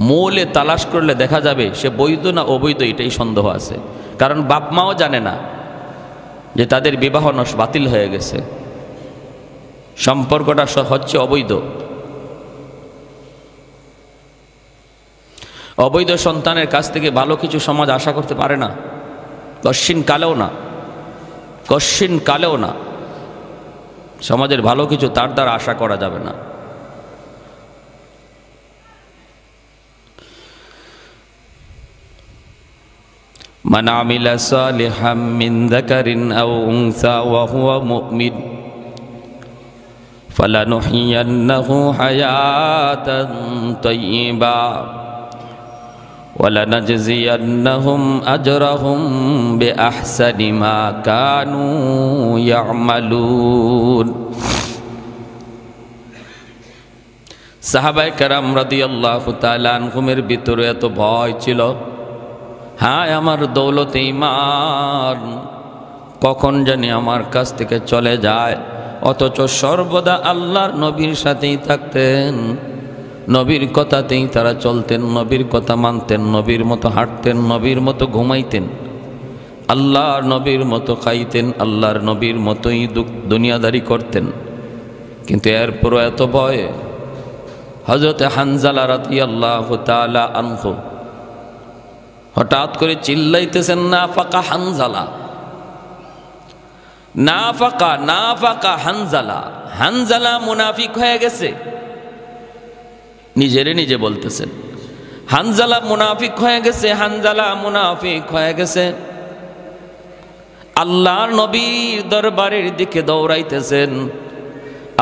মূলে তালাশ করলে দেখা যাবে সে বৈধ না অবৈধ, এটাই সন্দেহ আছে। কারণ বাপ মাও জানে না যে তাদের বিবাহ বাতিল হয়ে গেছে, সম্পর্কটা হচ্ছে অবৈধ। অবৈধ সন্তানের কাছ থেকে ভালো কিছু সমাজ আশা করতে পারে না, কশ্চিন কালেও না। সমাজের ভালো কিছু তার দ্বারা আশা করা যাবে না। মান আমিলা সালিহাম মিন যাকারিন আও উনসা ওয়া হুয়া মুমিন ফালানুহইয়ান্নাহু হায়াতান তাইয়্যিবা ওয়ালানাজজিয়ান্নাহুম আজরাহুম বিআহসানি মা কানু ইয়ামালুন। সাহাবায়ে কেরাম রাদিয়াল্লাহু তাআলা আনহুমের ভিতরে এত ভয় ছিল, হায় আমার দৌলতে ঈমান কখন জানি আমার কাছ থেকে চলে যায়। অথচ সর্বদা আল্লাহর নবীর সাথেই থাকতেন, নবীর কথাতেই তারা চলতেন, নবীর কথা মানতেন, নবীর মতো হাঁটতেন, নবীর মতো ঘুমাইতেন, আল্লাহর নবীর মতো খাইতেন, আল্লাহর নবীর মতোই দুনিয়াদারি করতেন। কিন্তু এরপরও এত ভয়। হযরত হানজালা রাদিয়াল্লাহু তাআলা আনহু হঠাৎ করে চিল্লাইতেছেন, নাফাকা হানজালা, নাফাকা হানজালা, হানজালা মুনাফিক হয়ে গেছে। নিজেরে নিজে বলতেছেন হানজালা মুনাফিক হয়ে গেছে, হানজালা মুনাফিক হয়ে গেছে। আল্লাহর নবীর দরবারের দিকে দৌড়াইতেছেন।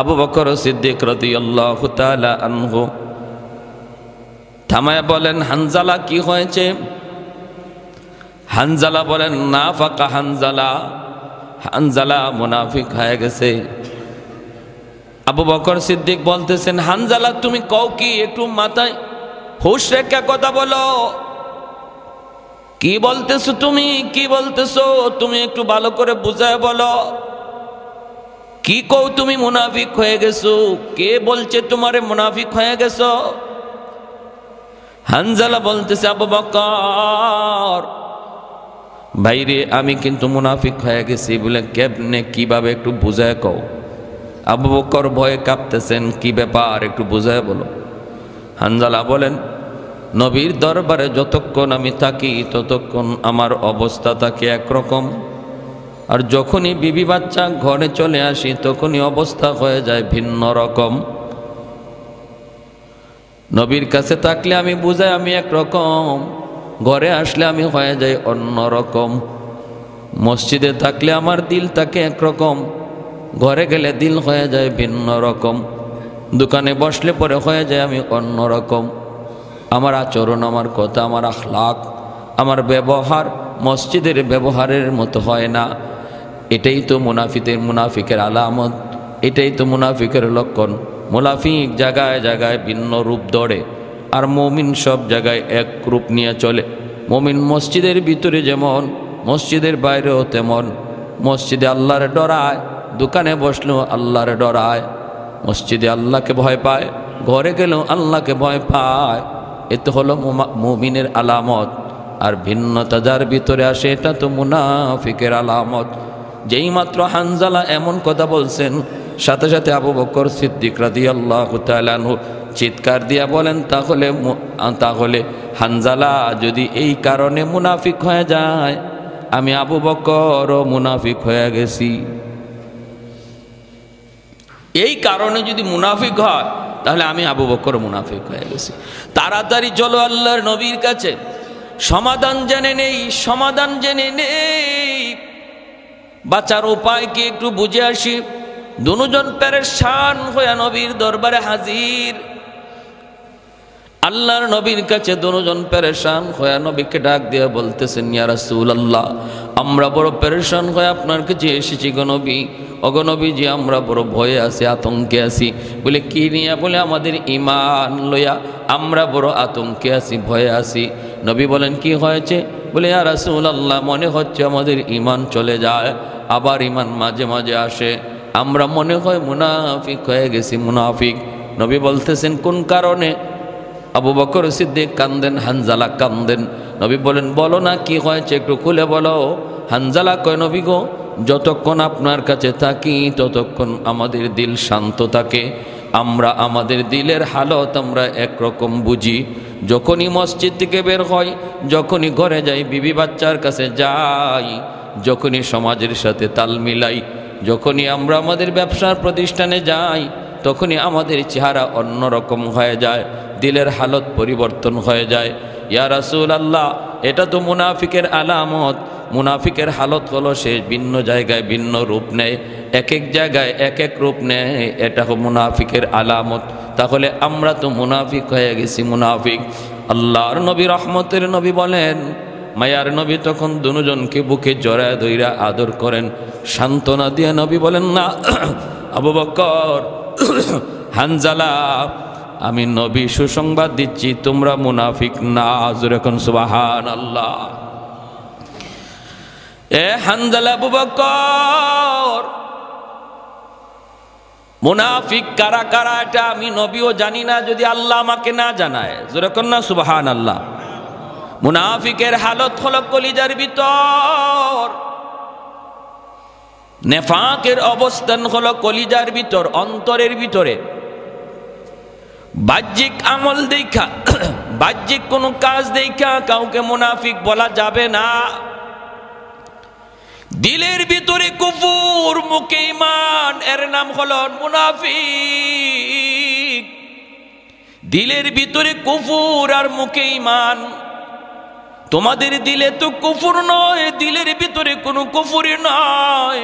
আবু বকর সিদ্দিক রাদিয়াল্লাহু তাআলা আনহু থামায়া বলেন, হানজালা কি হয়েছে? হানজালা বলেন, নাফাকা হানজালা, হানজালা মুনাফিক হয়ে গেছে। আবু বকর সিদ্দিক বলতেছেন, হানজালা তুমি কও কি? একটু মাথায় হুঁশ রেখে কথা বলো। কি বলতেছো তুমি? কি বলতেছো তুমি? একটু ভালো করে বুঝায় বলো। কি কও তুমি মুনাফিক হয়ে গেছো? কে বলছে তোমারে মুনাফিক হয়ে গেছো? হানজালা বলতেছে, আবু বকর ভাইরে, আমি কিন্তু মুনাফিক হয়ে গেছি। বলে কেমনে, কিভাবে, একটু বুঝায় কও। আবু বকর ভয়ে কাঁপতেছেন, কি ব্যাপার একটু বুঝায় বলো। হানজালা বলেন, নবীর দরবারে যতক্ষণ আমি থাকি ততক্ষণ আমার অবস্থা থাকে একরকম, আর যখনই বিবি বাচ্চা ঘরে চলে আসি তখনই অবস্থা হয়ে যায় ভিন্ন রকম। নবীর কাছে থাকলে আমি বুঝাই আমি একরকম, ঘরে আসলে আমি হয়ে যাই অন্য রকম। মসজিদে থাকলে আমার দিল থাকে একরকম, ঘরে গেলে দিল হয়ে যায় ভিন্ন রকম। দোকানে বসলে পরে হয়ে যায় আমি অন্য রকম। আমার আচরণ, আমার কথা, আমার আখলাক, আমার ব্যবহার মসজিদের ব্যবহারের মতো হয় না। এটাই তো মুনাফিকের আলামত, এটাই তো মুনাফিকের লক্ষণ। মুনাফিক জায়গায় জায়গায় ভিন্ন রূপ ধরে, আর মুমিন সব জায়গায় এক রূপ নিয়ে চলে। মুমিন মসজিদের ভিতরে যেমন, মসজিদের বাইরেও তেমন। মসজিদে আল্লাহর ডরায়, দোকানে বসলেও আল্লাহর ডরায়। মসজিদে আল্লাহকে ভয় পায়, ঘরে গেলেও আল্লাহকে ভয় পায়। এতে হলো মুমিনের আলামত। আর ভিন্নতা যার ভিতরে আসে এটা তো মুনাফিকের আলামত। যেই মাত্র হানজালা এমন কথা বলছেন, সাথে সাথে আবু বকর সিদ্দিক রাদিয়াল্লাহু তাআলা আনহু চিৎকার দিয়া বলেন, তাহলে হানজালা যদি এই কারণে মুনাফিক হয়ে যায়, আমি আবু বকরও মুনাফিক হয়ে গেছি। এই কারণে যদি মুনাফিক হয় তাহলে আমি আবু বকর মুনাফিক হয়ে গেছি। তাড়াতাড়ি চলো আল্লাহর নবীর কাছে, সমাধান জেনে নেই, সমাধান জেনে নেই, বাঁচার উপায় কি একটু বুঝে আসি। দুজন পেরেশান হয়ে নবীর দরবারে হাজির। আল্লাহর নবীর কাছে দুজন পেরেশান হয়ে নবীকে ডাক দিয়ে বলতেছেন, ইয়া রাসূলুল্লাহ, আমরা বড় পেরেশান হয়ে আপনার কাছে এসেছি গো নবী। ওগো নবীজি, আমরা বড় ভয়ে আছি, আতঙ্কে আছি। বলে কি নিয়ে? বলে আমাদের ঈমান লইয়া আমরা বড় আতঙ্কে আছি, ভয়ে আছি। নবী বলেন, কি হয়েছে? বলে ইয়া রাসূলুল্লাহ, মনে হচ্ছে আমাদের ঈমান চলে যায়, আবার ঈমান মাঝে মাঝে আসে। আমরা মনে হয় মুনাফিক হয়ে গেছি, মুনাফিক। নবী বলতেছেন, কোন কারণে? আবু বকর সিদ্দিক কান্দেন, হানজালা কান্দেন। নবী বলেন, বলো না কি হয়েছে, একটু খুলে বলো। হানজালা কয়, নবী গো, যতক্ষণ আপনার কাছে থাকি ততক্ষণ আমাদের দিল শান্ত থাকে। আমরা আমাদের দিলের হালত আমরা একরকম বুঝি। যখনই মসজিদ থেকে বের হয়, যখনই ঘরে যাই, বিবি বাচ্চার কাছে যাই, যখনই সমাজের সাথে তাল মিলাই, যখনই আমরা আমাদের ব্যবসার প্রতিষ্ঠানে যাই, তখনই আমাদের চেহারা অন্যরকম হয়ে যায়, দিলের হালত পরিবর্তন হয়ে যায়। ইয়া রাসূলুল্লাহ, এটা তো মুনাফিকের আলামত। মুনাফিকের হালত হলো সে ভিন্ন জায়গায় ভিন্ন রূপ নেয়, এক এক জায়গায় এক এক রূপ নেয়, এটা হলো মুনাফিকের আলামত। তাহলে আমরা তো মুনাফিক হয়ে গেছি, মুনাফিক। আল্লাহর নবী, রহমতের নবী বলেন, মায়ার নবী তখন দুজনকে বুকে জড়ায় ধইরা আদর করেন, সান্ত্বনা দিয়ে নবী বলেন, না আবু বকর, হানজালা, আমি নবী সুসংবাদ দিচ্ছি, তোমরা মুনাফিক না। জোরে কোন সুবহানাল্লাহ। এ হানজালা, আবু বকর, মুনাফিক কারা কারা এটা আমি নবীও জানি না, যদি আল্লাহ আমাকে না জানায়। জোরে কোন না সুবহানাল্লাহ। মুনাফিকের হালত হলো কলিজার ভিতর, নেফাকের অবস্থান হলো কলিজার ভিতর, অন্তরের ভিতরে। বাহ্যিক আমল দেখা, বাহ্যিক কোনো কাজ দেখা কাউকে মুনাফিক বলা যাবে না। দিলের ভিতরে কুফর, মুখে ঈমান, এর নাম হলো মুনাফিক। দিলের ভিতরে কুফর আর মুখে ঈমান। তোমাদের দিলে তো কুফর নয়, দিলের ভিতরে কোনো কুফরই নয়,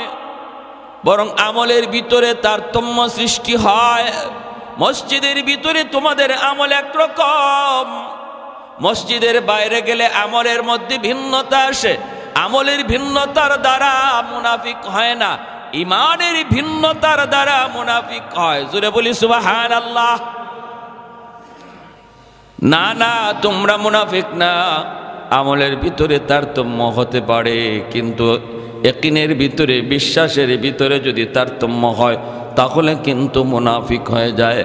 বরং আমলের ভিতরে তারতম্য সৃষ্টি হয়। মসজিদের ভিতরে তোমাদের আমল একরকম, মসজিদের বাইরে গেলে আমলের মধ্যে ভিন্নতা আসে। আমলের ভিন্নতার দ্বারা মুনাফিক হয় না, ঈমানের ভিন্নতার দ্বারা মুনাফিক হয়। জোরে বলি সুবহানাল্লাহ। না না, তোমরা মুনাফিক না। আমলের ভিতরে তারতম্য হতে পারে, কিন্তু ইয়াকিনের ভিতরে, বিশ্বাসের ভিতরে যদি তারতম্য হয় তাহলে কিন্তু মুনাফিক হয়ে যায়,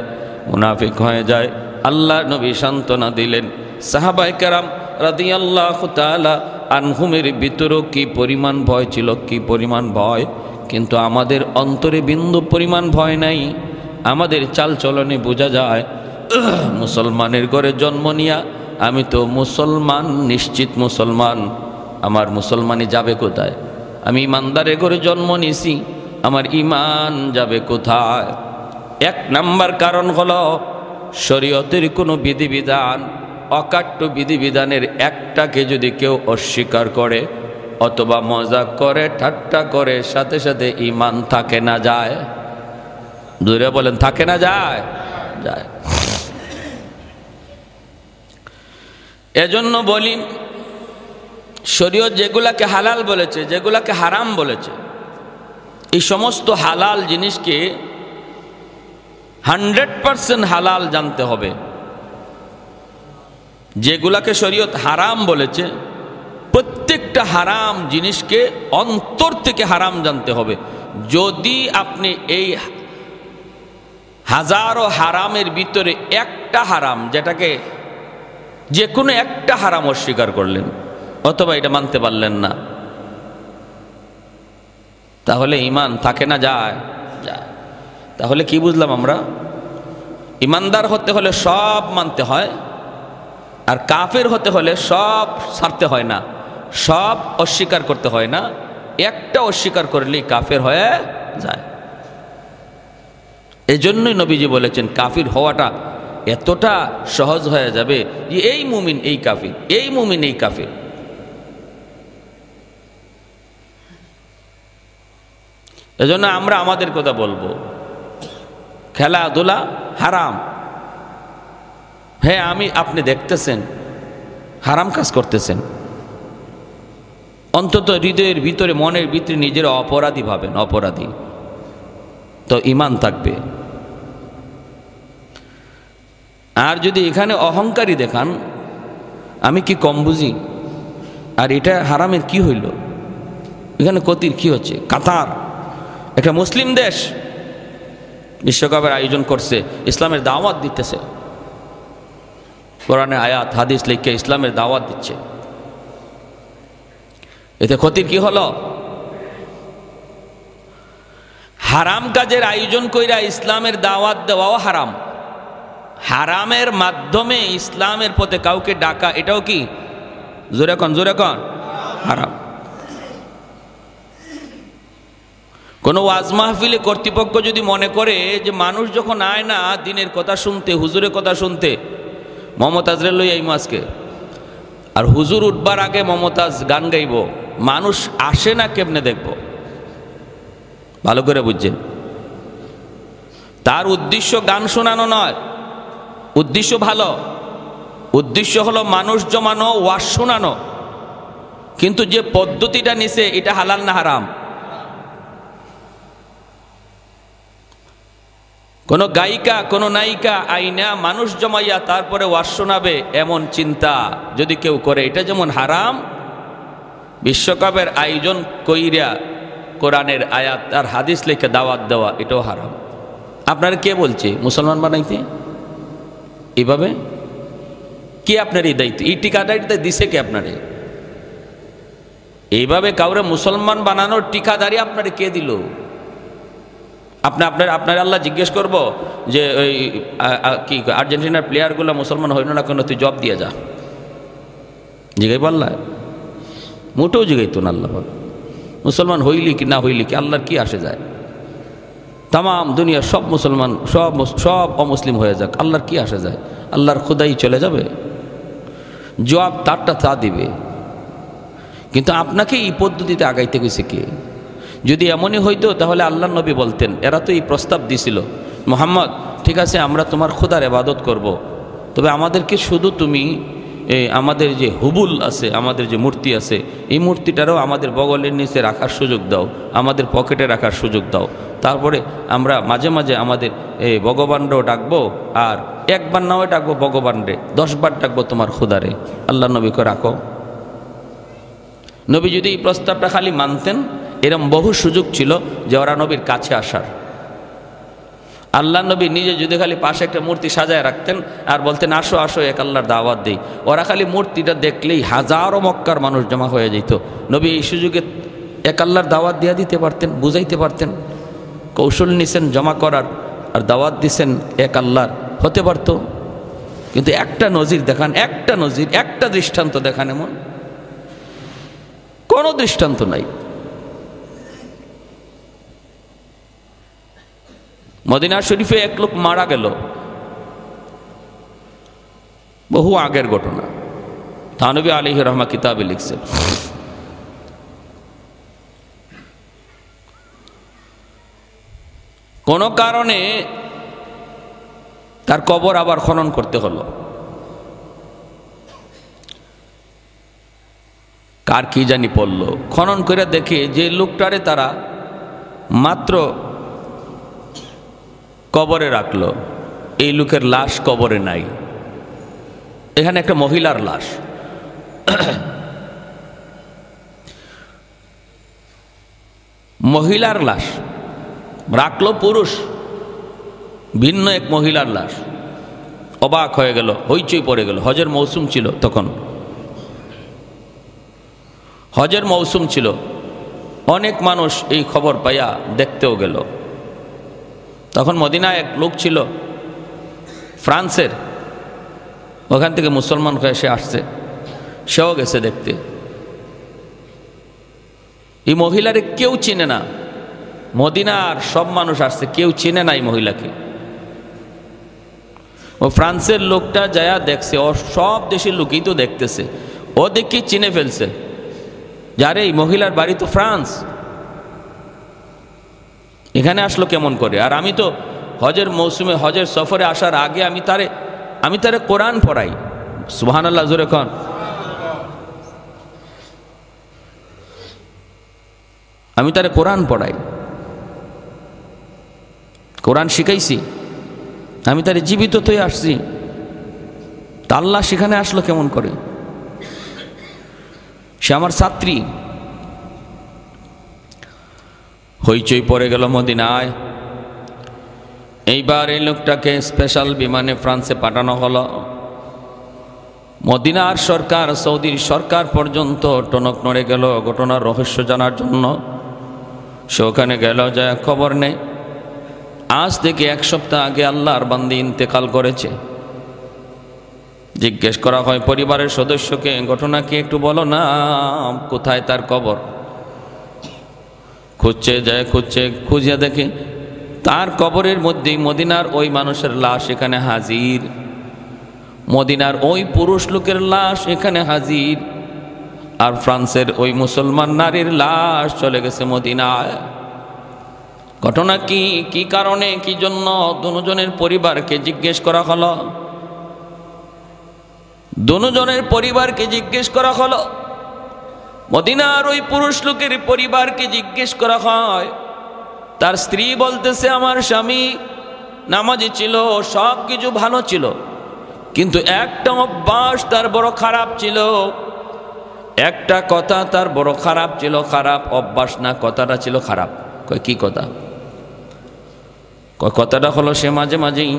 মুনাফিক হয়ে যায়। আল্লাহ নবী সান্ত্বনা দিলেন, সাহাবায়ে কেরাম রাদিয়াল্লাহু তাআলা আনহুমের ভিতরেও কি পরিমাণ ভয় ছিল, কি পরিমাণ ভয়, কিন্তু আমাদের অন্তরে বিন্দু পরিমাণ ভয় নাই। আমাদের চালচলনে বোঝা যায় মুসলমানের ঘরে জন্ম নিয়া আমি তো মুসলমান, নিশ্চিত মুসলমান, আমার মুসলমানি যাবে কোথায়? আমি ইমানদারের ঘরে জন্ম নিছি, আমার ইমান যাবে কোথায়? এক নাম্বার কারণ হলো শরীয়তের কোনো বিধিবিধান, অকাট্য বিধিবিধানের একটাকে যদি কেউ অস্বীকার করে অথবা মজাক করে, ঠাট্টা করে, সাথে সাথে ইমান থাকে না যায়? দূরে বলেন, থাকে না যায়? যায়। এজন্য বলি, শরীয়ত যেগুলাকে হালাল বলেছে, যেগুলাকে হারাম বলেছে, এই সমস্ত হালাল জিনিসকে 100% হালাল জানতে হবে। যেগুলাকে শরীয়ত হারাম বলেছে, প্রত্যেকটা হারাম জিনিসকে অন্তর থেকে হারাম জানতে হবে। যদি আপনি এই হাজারো হারামের ভিতরে একটা হারাম, যেটাকে যে কোনো একটা হারাম অস্বীকার করলেন অথবা এটা মানতে পারলেন না, তাহলে ইমান থাকে না যায়? যায়। তাহলে কি বুঝলাম আমরা? ইমানদার হতে হলে সব মানতে হয়, আর কাফের হতে হলে সব ছাড়তে হয় না, সব অস্বীকার করতে হয় না, একটা অস্বীকার করলেই কাফের হয়ে যায়। এই জন্যই নবীজি বলেছেন কাফির হওয়াটা এতটা সহজ হয়ে যাবে যে এই মুমিন এই কাফির, এই মুমিন এই কাফির। এজন্য আমরা আমাদের কথা বলবো, খেলাধুলা হারাম। হ্যাঁ, আপনি দেখতেছেন হারাম কাজ করতেছেন, অন্তত হৃদয়ের ভিতরে, মনের ভিতরে নিজের অপরাধী ভাবেন, অপরাধী, তো ইমান থাকবে। আর যদি এখানে অহংকারী দেখান, আমি কি কম বুঝি, আর এটা হারামের কি হইল, এখানে ক্ষতির কি হচ্ছে? কাতার একটা মুসলিম দেশ বিশ্বকাপের আয়োজন করছে, ইসলামের দাওয়াত দিতেছে, কোরআনে আয়াত হাদিস লিখে ইসলামের দাওয়াত দিচ্ছে, এতে ক্ষতির কি হলো? হারাম কাজের আয়োজন কইরা ইসলামের দাওয়াত দেওয়াও হারাম। হারামের মাধ্যমে ইসলামের পথে কাউকে ডাকা, এটাও কি? জোরে কন, জোরে কন, হারাম। কোনো ওয়াজ মাহফিলে কর্তৃপক্ষ যদি মনে করে যে মানুষ যখন আয় না দিনের কথা শুনতে, হুজুরের কথা শুনতে, মমতাজরে লই আইমো আজকে, আর হুজুর উঠবার আগে মমতাজ গান গাইব, মানুষ আসে না কেমনে দেখব? ভালো করে বুঝছেন, তার উদ্দেশ্য গান শোনানো নয়, উদ্দেশ্য ভালো, উদ্দেশ্য হলো মানুষ জমানো, ওয়াজ শোনানো, কিন্তু যে পদ্ধতিটা নিছে এটা হালাল না হারাম? কোন গায়িকা, কোন নায়িকা আইনা মানুষ জমাইয়া তারপরে ওয়াজ শোনাবে, এমন চিন্তা যদি কেউ করে, এটা যেমন হারাম, বিশ্বকাপের আয়োজন কইরা কোরআনের আয়াত আর হাদিস লিখে দাওয়াত দেওয়া এটাও হারাম। আপনারা কে বলছে মুসলমান বানাইতে? এইভাবে কে আপনার এই দায়িত্ব, এই ঠিকাদারিটা দিছে কে আপনারে? এইভাবে কাউরে মুসলমান বানানোর ঠিকাদারি আপনারে কে দিল? আপনার আল্লাহ জিজ্ঞেস করবো যে ওই কি আর্জেন্টিনার প্লেয়ারগুলো মুসলমান হইল না কেন, তুই জব দিয়ে যা, জিগাই পাল্লা? মোটেও জিগাইতো না আল্লাহ। মুসলমান হইলি কি না হইলি কি আল্লাহর কি আসে যায়? তাম দুনিয়ার সব মুসলমান, সব অমুসলিম হয়ে যাক, আল্লাহর কি আসে যায়? আল্লাহর খুদাই চলে যাবে, জবাব তারটা তা দিবে। কিন্তু আপনাকে এই পদ্ধতিতে আগাইতে গেছে কে? যদি এমনই হইতো তাহলে আল্লাহ নবী বলতেন, এরা তো এই প্রস্তাব দিছিল, মুহাম্মদ ঠিক আছে আমরা তোমার খোদার ইবাদত করব, তবে আমাদেরকে শুধু তুমি আমাদের যে হুবুল আছে, আমাদের যে মূর্তি আছে, এই মূর্তিটারও আমাদের বগলের নিচে রাখার সুযোগ দাও, আমাদের পকেটে রাখার সুযোগ দাও, তারপরে আমরা মাঝে মাঝে আমাদের এই ভগবানরাও ডাকবো, আর একবার নাও ডাকবো ভগবানরে, 10 বার ডাকবো তোমার খোদারে। আল্লাহ নবীকে রাখো। নবী যদি এই প্রস্তাবটা খালি মানতেন, এরম বহু সুযোগ ছিল যে ওরা নবীর কাছে আসার। আল্লাহ নবী নিজে যদি খালি পাশে একটা মূর্তি সাজায় রাখতেন আর বলতেন আসো আসো এক আল্লাহর দাওয়াত দেই, ওরা খালি মূর্তিটা দেখলেই হাজারো মক্কার মানুষ জমা হয়ে যেত। নবী এই সুযোগে এক আল্লাহর দাওয়াত দিয়া দিতে পারতেন, বুঝাইতে পারতেন। কৌশল নিছেন জমা করার আর দাওয়াত দিছেন এক আল্লাহর, হতে পারতো। কিন্তু একটা নজির দেখান, একটা নজির, একটা দৃষ্টান্ত দেখান, এমন কোনো দৃষ্টান্ত নাই। মদিনা শরীফে এক লোক মারা গেল, বহু আগের ঘটনা, থানবী আলাইহির রহমা কিতাবে লিখছেন। কোন কারণে তার কবর আবার খনন করতে হলো। কার কি জানি পড়ল, খনন করে দেখে যে লোকটারে তারা মাত্র কবরে রাখলো, এই লোকের লাশ কবরে নাই। এখানে একটা মহিলার লাশ। মহিলার লাশ রাখলো, পুরুষ, ভিন্ন এক মহিলার লাশ। অবাক হয়ে গেল, হইচই পড়ে গেল। হজের মৌসুম ছিল তখন, হজের মৌসুম ছিল। অনেক মানুষ এই খবর পাইয়া দেখতেও গেল। তখন মদিনায় এক লোক ছিল ফ্রান্সের, ওখান থেকে মুসলমান হয়ে সে আসছে, সেও গেছে দেখতে। এই মহিলারে কেউ চিনে না, মদিনার সব মানুষ আসছে, কেউ চিনে না এই মহিলাকে। ও ফ্রান্সের লোকটা যায়া দেখছে, ও সব দেশের লোকই তো দেখতেছে, ও দেখি চিনে ফেলছে, যারে এই মহিলার বাড়ি তো ফ্রান্স, এখানে আসলো কেমন করে। আর আমি তো হজের মৌসুমে, হজের সফরে আসার আগে আমি তারে কোরআন পড়াই। সুবহানাল্লাহ, জোরে কোন। আমি তারে কোরআন পড়াই, কোরআন শিখাইছি, আমি তারে জীবিত তো আসছি। তা আল্লাহ সেখানে আসলো কেমন করে? সে আমার ছাত্রী। হইচই পড়ে গেল মদিনায়। এইবার এই লোকটাকে স্পেশাল বিমানে ফ্রান্সে পাঠানো হলো। মদিনার সরকার, সৌদির সরকার পর্যন্ত টনক নড়ে গেল ঘটনার রহস্য জানার জন্য। সে ওখানে গেল, যায় খবর নেই। আজ থেকে 1 সপ্তাহ আগে আল্লাহর বান্দী ইন্তেকাল করেছে। জিজ্ঞেস করা হয় পরিবারের সদস্যকে, ঘটনা কি একটু বলো না, কোথায় তার কবর? খুঁজছে, যায় খুঁজছে, খুঁজিয়া দেখে তার কবরের মধ্যেই মদিনার ওই মানুষের লাশ এখানে হাজির, মদিনার ওই পুরুষ লোকের লাশ এখানে হাজির, আর ফ্রান্সের ওই মুসলমান নারীর লাশ চলে গেছে মদিনায়। ঘটনা কি, কি কারণে, কি জন্য? দুজনের পরিবারকে জিজ্ঞেস করা হলো। দুজনের পরিবারকে জিজ্ঞেস করা হলো। মদিনার ওই পুরুষ লোকের পরিবারকে জিজ্ঞেস করা হয়। তার স্ত্রী বলতেছে, আমার স্বামী নামাজি ছিল, সব কিছু ভালো ছিল, কিন্তু একটা অভ্যাস তার বড় খারাপ ছিল, একটা কথা তার বড় খারাপ ছিল। খারাপ অভ্যাস না, কথাটা ছিল খারাপ। কয় কি কথা? কথাটা হলো সে মাঝে মাঝেই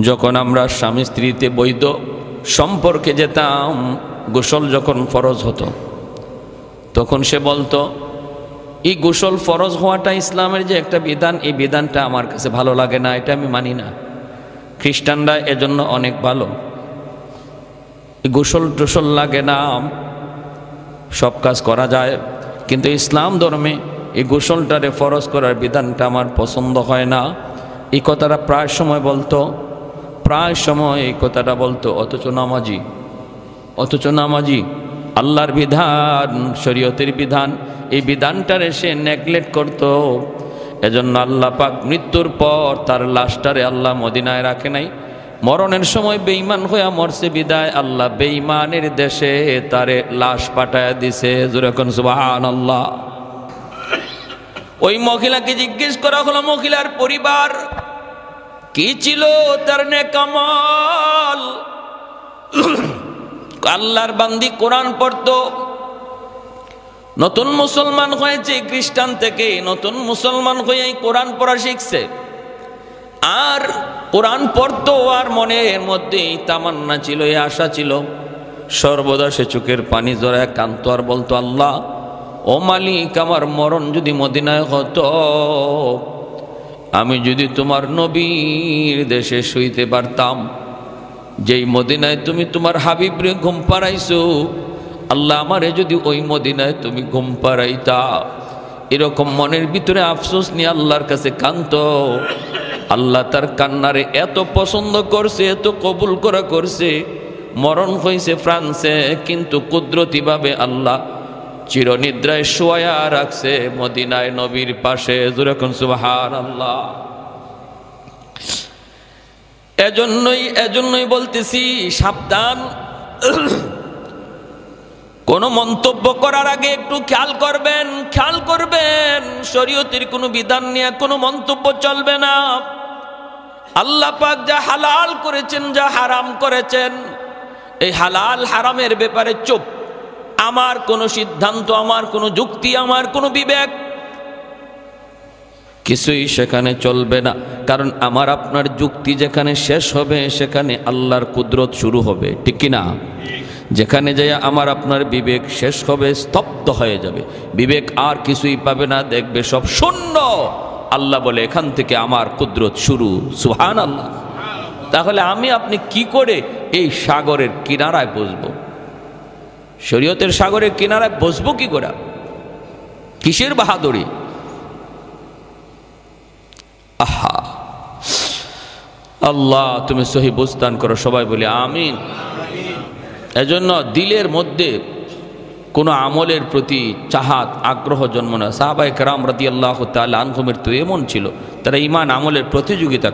যখন আমরা স্বামী স্ত্রীতে বৈধ সম্পর্কে যেতাম, গোসল যখন ফরজ হতো, তখন সে বলতো, এই গোসল ফরজ হওয়াটা ইসলামের যে একটা বিধান, এই বিধানটা আমার কাছে ভালো লাগে না, এটা আমি মানি না। খ্রিস্টানরা এজন্য অনেক ভালো, গোসল টোসল লাগে না, সব কাজ করা যায়, কিন্তু ইসলাম ধর্মে এই গোসলটারে ফরজ করার বিধানটা আমার পছন্দ হয় না। এই কথাটা প্রায় সময় বলতো, প্রায় সময় এই কথাটা বলতো। অথচ নামাজি আল্লাহর বিধান, শরীয়তের বিধান, এই বিধানটারে সে নেগলেক্ট করত। এজন্য আল্লাহ পাক মৃত্যুর পর তার লাশটারে আল্লাহ মদিনায় রাখে নাই। মরণের সময় বেঈমান হইয়া মরছে বিদায় আল্লাহ বেঈমানের দেশে তারে লাশ পাঠায় দিছে। যখন সুবহানাল্লাহ। ওই মহিলাকে জিজ্ঞেস করা হলো, মহিলার পরিবার কি ছিল, তার নেক আমল। আল্লাহর বান্দি কোরআন পড়তো, নতুন মুসলমান হয়েছে খ্রিস্টান থেকে, নতুন মুসলমান হয়ে কোরআন পড়া শিখছে। আর কোরআন পড়তো, আর মনের মধ্যে তামান্না ছিল, এই আশা ছিল, সর্বদা সে চোখের পানি জড়ায় কাঁদতো আর বলতো, আল্লাহ ও মালিক, আমার মরণ যদি মদিনায় হতো, আমি যদি তোমার নবীর দেশে শুইতে পারতাম, যেই মদিনায় তুমি তোমার হাবিবরে ঘুম পাড়াইছো, আল্লাহ আমারে যদি ওই মদিনায় তুমি ঘুম পাড়াইতা। এরকম মনের ভিতরে আফসোস নিয়ে আল্লাহর কাছে কাঁদতো। আল্লাহ তার কান্নারে এত পছন্দ করছে, এত কবুল করা করছে। মরণ হয়েছে ফ্রান্সে, কিন্তু কুদরতিভাবে আল্লাহ চিরনিদ্রায় শোয়া রাখছে মদিনায় নবীর পাশে। যেরকম সুবহানাল্লাহ। এজন্যই বলতেছি, সাবধান। কোন মন্তব্য করার আগে একটু খেয়াল করবেন। শরীয়তের কোনো বিধান নিয়ে কোনো মন্তব্য চলবে না। আল্লাহ পাক যা হালাল করেছেন, যা হারাম করেছেন, এই হালাল হারামের ব্যাপারে চুপ। আমার কোনো সিদ্ধান্ত, আমার কোনো যুক্তি, আমার কোনো বিবেক কিছুই সেখানে চলবে না। কারণ আমার আপনার যুক্তি যেখানে শেষ হবে, সেখানে আল্লাহর কুদরত শুরু হবে, ঠিক কি না? যেখানে যাই আমার আপনার বিবেক শেষ হবে, স্তব্ধ হয়ে যাবে, বিবেক আর কিছুই পাবে না, দেখবে সব শূন্য। আল্লাহ বলে, এখান থেকে আমার কুদরত শুরু। সুবহানাল্লাহ। তাহলে আমি আপনি কি করে এই সাগরের কিনারায় বসবো? শরীয়তের সাগরের কিনারায় বসবো কি করে? কিসের বাহাদুরি? আহা, আল্লাহ তুমি সহি বুঝদান করো। সবাই বলি আমিন। এজন্য দিলের মধ্যে কোনো আমলের প্রতি চাহাত, আগ্রহ জন্ম না। সাহাবায়ে কেরাম রাদিয়াল্লাহু তাআলা আনহুমের তো এমন ছিল, তারা ঈমান আমলের প্রতিযোগিতা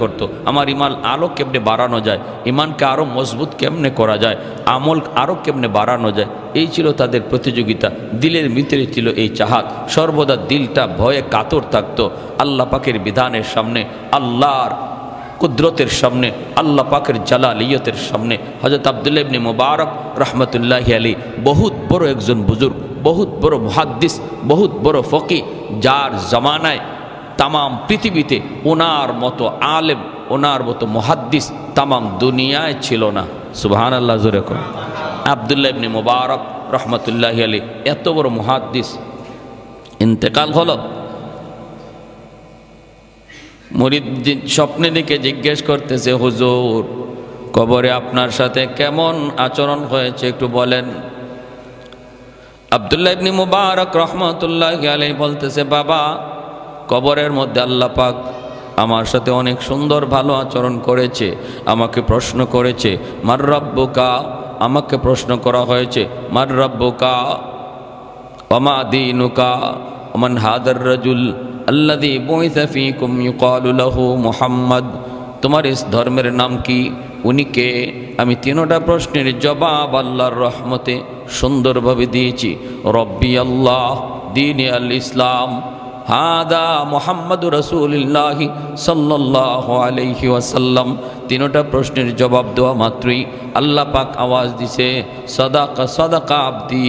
করত। আমার ঈমান আরও কেমনে বাড়ানো যায়, ঈমানকে আরও মজবুত কেমনে করা যায়, আমল আরও কেমনে বাড়ানো যায়, এই ছিল তাদের প্রতিযোগিতা। দিলের ভিতরে ছিল এই চাহাত, সর্বদা দিলটা ভয়ে কাতর থাকতো আল্লাহ পাকের বিধানের সামনে, আল্লাহর কুদরতের সামনে, আল্লাহ পাকের জালালিয়তের সামনে। হযরত আব্দুল্লাহ ইবনে মুবারক রহমতুল্লাহি আলাইহি বহুত বড় একজন বুজুর্গ, বহুত বড় মুহাদ্দিস, বহুত বড় ফকি, যার জামানায় তামাম পৃথিবীতে ওনার মতো আলেম, ওনার মতো মুহাদ্দিস তামাম দুনিয়ায় ছিল না। সুবহানাল্লাহ। জোরে কোন আব্দুল্লাহ ইবনে মুবারক রহমতুল্লাহি আলাইহি এত বড় মুহাদ্দিস, ইন্তেকাল হলো। মুরিদ স্বপ্নে দেখে জিজ্ঞেস করতেছে, হুজুর কবরে আপনার সাথে কেমন আচরণ হয়েছে একটু বলেন। আব্দুল্লাহ ইবনে মুবারক রহমতুল্লাহি আলাইহি বলতেছে, বাবা কবরের মধ্যে আল্লাহ পাক আমার সাথে অনেক সুন্দর ভালো আচরণ করেছে। আমাকে প্রশ্ন করেছে, মার রাব্বুকা, আমাকে প্রশ্ন করা হয়েছে, মার রাব্বুকা ওমা দীনুকা ওমান হাদার রাজুল আল্লাযী বুইসা ফীকুম ইউকালু লাহু মুহাম্মদ, তোমার ইস ধর্মের নাম কি, উনি কে? আমি তিনটা প্রশ্নের জবাব আল্লাহর রহমতে সুন্দরভাবে দিয়েছি। রব্বি আল্লাহ, দীন আল ইসলাম, হাদা মুহাম্মাদুর রাসূলুল্লাহ সাল্লাল্লাহু আলাইহি ওয়াসাল্লাম। তিনটা প্রশ্নের জবাব দেওয়া মাত্রই আল্লাহ পাক আওয়াজ দিছে, সাদাকা সাদাকা আবদি,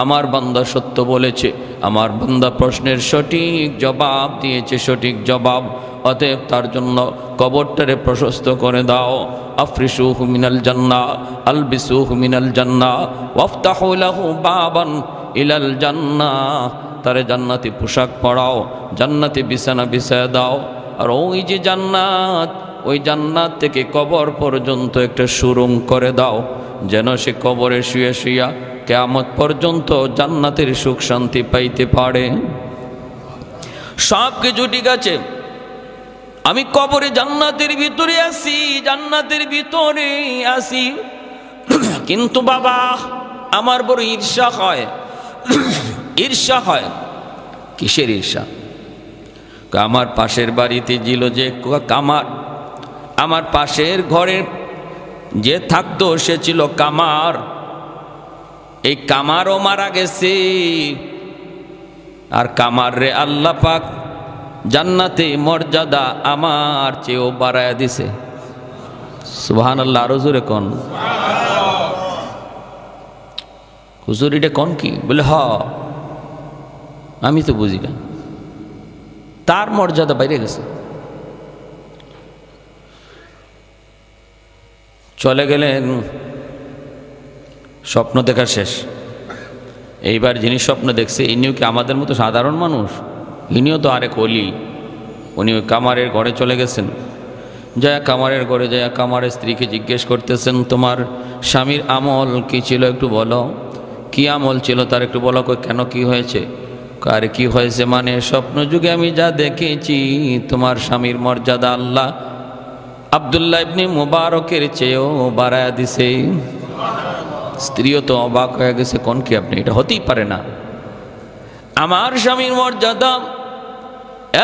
আমার বান্দা সত্য বলেছে, আমার বান্দা প্রশ্নের সঠিক জবাব দিয়েছে, সঠিক জবাব। অতএব তার জন্য কবরটারে প্রশস্ত করে দাও। আফরিশুহু মিনাল জান্নাহ, আলবিসুহু মিনাল জান্নাহ, ওয়াফতাহু লাহু বাবান ইলাল জান্নাহ, তারে জান্নাতি পোশাক পরাও, জান্নাতি বিছানা বিছায় দাও। আর ওই যে জান্নাত, ওই জান্নাত থেকে কবর পর্যন্ত একটা সুরুং করে দাও, যেন সে কবরে শুয়ে শুয়া কিয়ামত পর্যন্ত জান্নাতের সুখ শান্তি পাইতে পারে। সব কিছু ঠিক আছে, আমি কবরে জান্নাতের ভিতরে আছি, জান্নাতের ভিতরে আছি, কিন্তু বাবা আমার বড় ঈর্ষা হয়। ঈর্ষা হয়। কিসের ঈর্ষা? আমার পাশের বাড়িতে ছিল যে কামার, আমার পাশের ঘরে যে থাকতো সে ছিল কামার, এই কামারও মারা গেছে। আর কামার রে আল্লাহ পাক জান্নাতে মর্যাদা আমার চেয়েও বাড়ায় দিছে। সুবহানাল্লাহ। আরো জোরে কোন। হুজুর এটা কোন কি? বলে হ, আমি তো বুঝি না। তার মর্যাদা বাইরে গেছে। চলে গেলেন, স্বপ্ন দেখা শেষ। এইবার যিনি স্বপ্ন দেখছে ইনিও কি আমাদের মতো সাধারণ মানুষ? ইনিও তো আরেক অলি। উনি ওই কামারের ঘরে চলে গেছেন। যায় কামারের ঘরে যায় কামারের স্ত্রীকে জিজ্ঞেস করতেছেন, তোমার স্বামীর আমল কি ছিল একটু বলো, কি আমল ছিল তার একটু বলো। কেন, কি হয়েছে? আরে কি হয়েছে মানে, স্বপ্ন যুগে আমি যা দেখেছি তোমার স্বামীর মর্যাদা আল্লাহ আব্দুল্লাহ ইবনে মুবারকের চেয়েও বাড়ায়া দিছে। স্ত্রীও তো অবাক হয়ে গেছে, কোন কি আপনি, এটা হতেই পারে না। আমার স্বামীর মর্যাদা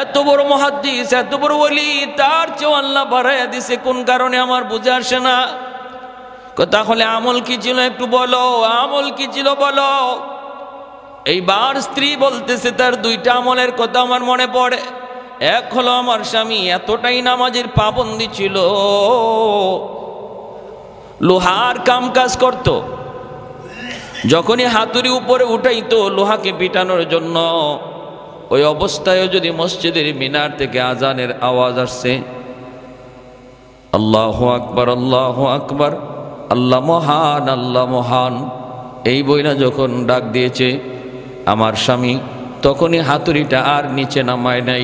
এত বড় মুহাদ্দিস, এত বড় ওলি, তার চেয়েও আল্লাহ বাড়ায়া দিছে, কোন কারণে আমার বুঝে আসে না। তাহলে আমল কি ছিল একটু বলো, আমল কি ছিল বলো। এইবার স্ত্রী বলতেছে তার দুইটা আমলের কথা আমার মনে পড়ে। এক হলো আমার স্বামী এতটাই নামাজের পাবন্দি ছিল, লোহার কাম কাজ করত, যখনই হাতুড়ি উপরে উঠাইতো লোহাকে পিটানোর জন্য, ওই অবস্থায় যদি মসজিদের মিনার থেকে আজানের আওয়াজ আসছে, আল্লাহু আকবার আল্লাহু আকবার, আল্লাহ মহান আল্লাহ মহান, এই বইনা যখন ডাক দিয়েছে আমার স্বামী, তখনই হাতুড়িটা আর নিচে নামায় নাই,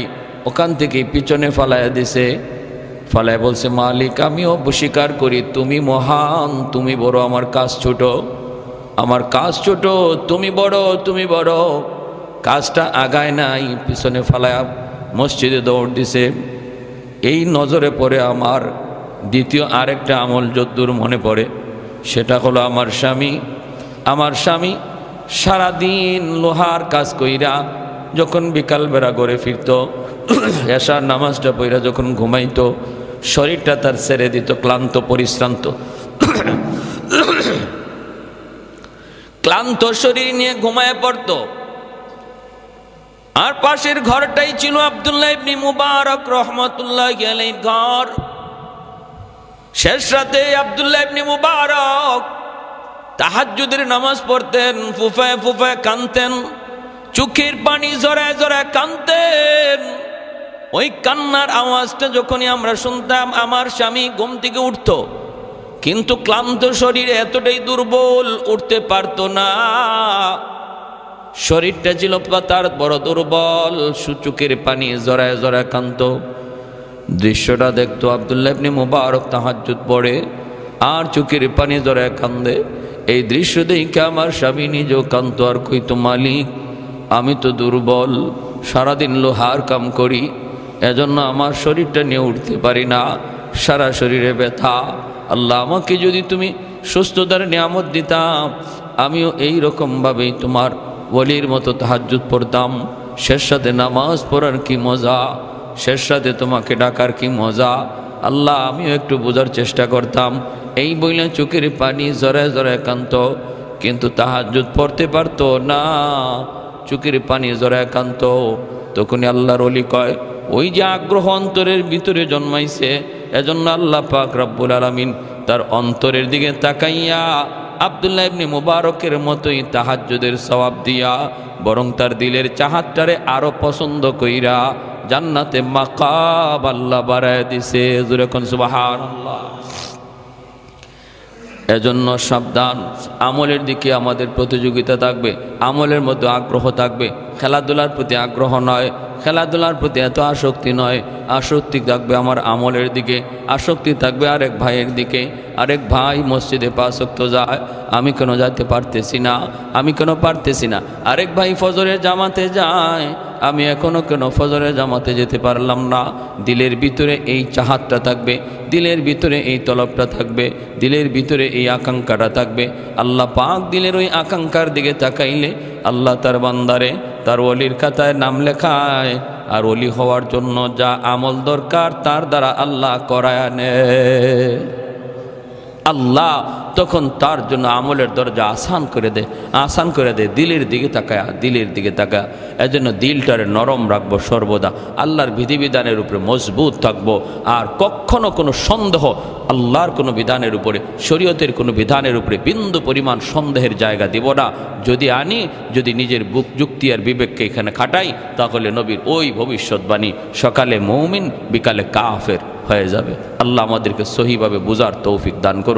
ওখান থেকে পিছনে ফালাইয়া দিছে। ফালায় বলছে, মালিক আমিও স্বীকার করি তুমি মহান, তুমি বড়, আমার কাজ ছোট, আমার কাজ ছোট, তুমি বড়, তুমি বড়। কাজটা আগায় নাই, পিছনে ফালায়া মসজিদে দৌড় দিছে। এই নজরে পড়ে আমার দ্বিতীয় আরেকটা আমল যদ্দূর মনে পড়ে, সেটা হলো আমার স্বামী সারাদিন লোহার কাজ কইরা যখন বিকালবেলা ঘরে ফিরত, এশার নামাজটা পইরা যখন ঘুমাইতো, শরীরটা তার ছেড়ে দিত, ক্লান্ত পরিশ্রান্ত, ক্লান্ত শরীর নিয়ে ঘুমায় পড়ত। আর পাশের ঘরটাই ছিল আব্দুল্লাহ ইবনে মুবারক রহমাতুল্লাহি আলাইহির ঘর। শেষ রাতে আব্দুল্লাহ ইবনে মুবারক তাহাজ্জুদের নামাজ পড়তেন, ফুফায় ফুফায় কাঁদতেন, চোখের পানি জড়ায় জড়ায় কাঁদতেন। ওই কান্নার আওয়াজটা যখনই আমরা শুনতাম, আমার স্বামী ঘুম থেকে উঠত, কিন্তু ক্লান্ত শরীরে এতটাই দুর্বল, উঠতে পারত না। শরীরটা ছিল তার বড় দুর্বল, চোখের পানি জড়ায় জড়ায় কাঁদত। দৃশ্যটা দেখতো আব্দুল্লাহ ইবনে মুবারক তাহাজ্জুদ পড়ে আর চোখের পানি জড়ায় কান্দে। এই দৃশ্য দেখে আমার স্বামী নিজেও কাঁদতো আর কইতো, মালিক আমি তো দুর্বল, সারাদিন লোহার কাম করি, এজন্য আমার শরীরটা নিয়ে উঠতে পারি না, সারা শরীরে ব্যথা। আল্লাহ আমাকে যদি তুমি সুস্থতার নিয়ামত দিতাম, আমিও এই রকমভাবেই তোমার ওলির মতো তাহাজ্জুদ পড়তাম। শেষ সাথে নামাজ পড়ার কি মজা, শেষ সাথে তোমাকে ডাকার কি মজা। আল্লাহ আমিও একটু বোঝার চেষ্টা করতাম। এই বইলে চোখের পানি জড়ায় জড়ায় কাঁদত, কিন্তু তাহাজ্জুদ পড়তে পারতো না, চোখের পানি জড়ায় কাঁদত। তখনই আল্লাহর ওলি কয়, ওই যে আগ্রহ অন্তরের ভিতরে জন্মাইছে, এজন্য আল্লাহ পাক রব্বুল আলামিন তার অন্তরের দিকে তাকাইয়া আব্দুল্লাহ ইবনে মুবারকের মতোই তাহাজ্জুদের সওয়াব দিয়া বরং তার দিলের চাহাতটারে আরো পছন্দ কইরা জান্নাতে মাকাম আল্লাহ বাড়ায় দিছে। জোরে কোন সুবহানাল্লাহ। এজন্য সাবধান, আমলের দিকে আমাদের প্রতিযোগিতা থাকবে, আমলের মধ্যে আগ্রহ থাকবে, খেলাধুলার প্রতি আগ্রহ নয়, খেলাধুলার প্রতি এত আসক্তি নয়। আসক্তি থাকবে আমার আমলের দিকে, আসক্তি থাকবে আরেক ভাইয়ের দিকে। আরেক ভাই মসজিদে 5 ওয়াক্ত যায়, আমি কেন যেতে পারতেছি না, আমি কেন পারতেছি না। আরেক ভাই ফজরের জামাতে যায়, আমি এখনো কেন ফজরের জামাতে যেতে পারলাম না। দিলের ভিতরে এই চাহাতটা থাকবে, দিলের ভিতরে এই তলবটা থাকবে, দিলের ভিতরে এই আকাঙ্ক্ষাটা থাকবে। আল্লাহ পাক দিলের ওই আকাঙ্ক্ষার দিকে তাকাইলে আল্লাহ তার বান্দারে তার ওলির খাতায় নাম লেখায়। আর ওলি হওয়ার জন্য যা আমল দরকার তার দ্বারা আল্লাহ করায় নেয়। আল্লাহ তখন তার জন্য আমলের দরজা আসান করে দে দিলের দিকে তাকায়, দিলের দিকে তাকায়। এজন্য দিলটারে নরম রাখবো সর্বদা, আল্লাহর বিধিবিধানের উপরে মজবুত থাকবো। আর কখনো কোনো সন্দেহ আল্লাহর কোনো বিধানের উপরে, শরীয়তের কোনো বিধানের উপরে বিন্দু পরিমাণ সন্দেহের জায়গা দিব না। যদি নিজের যুক্তি আর বিবেককে এখানে খাটাই, তাহলে নবীর ওই ভবিষ্যৎবাণী সকালে মুমিন বিকালে কাফের হয়ে যাবে। আল্লাহ আমাদেরকে সহিভাবে বুঝার তৌফিক দান করুন।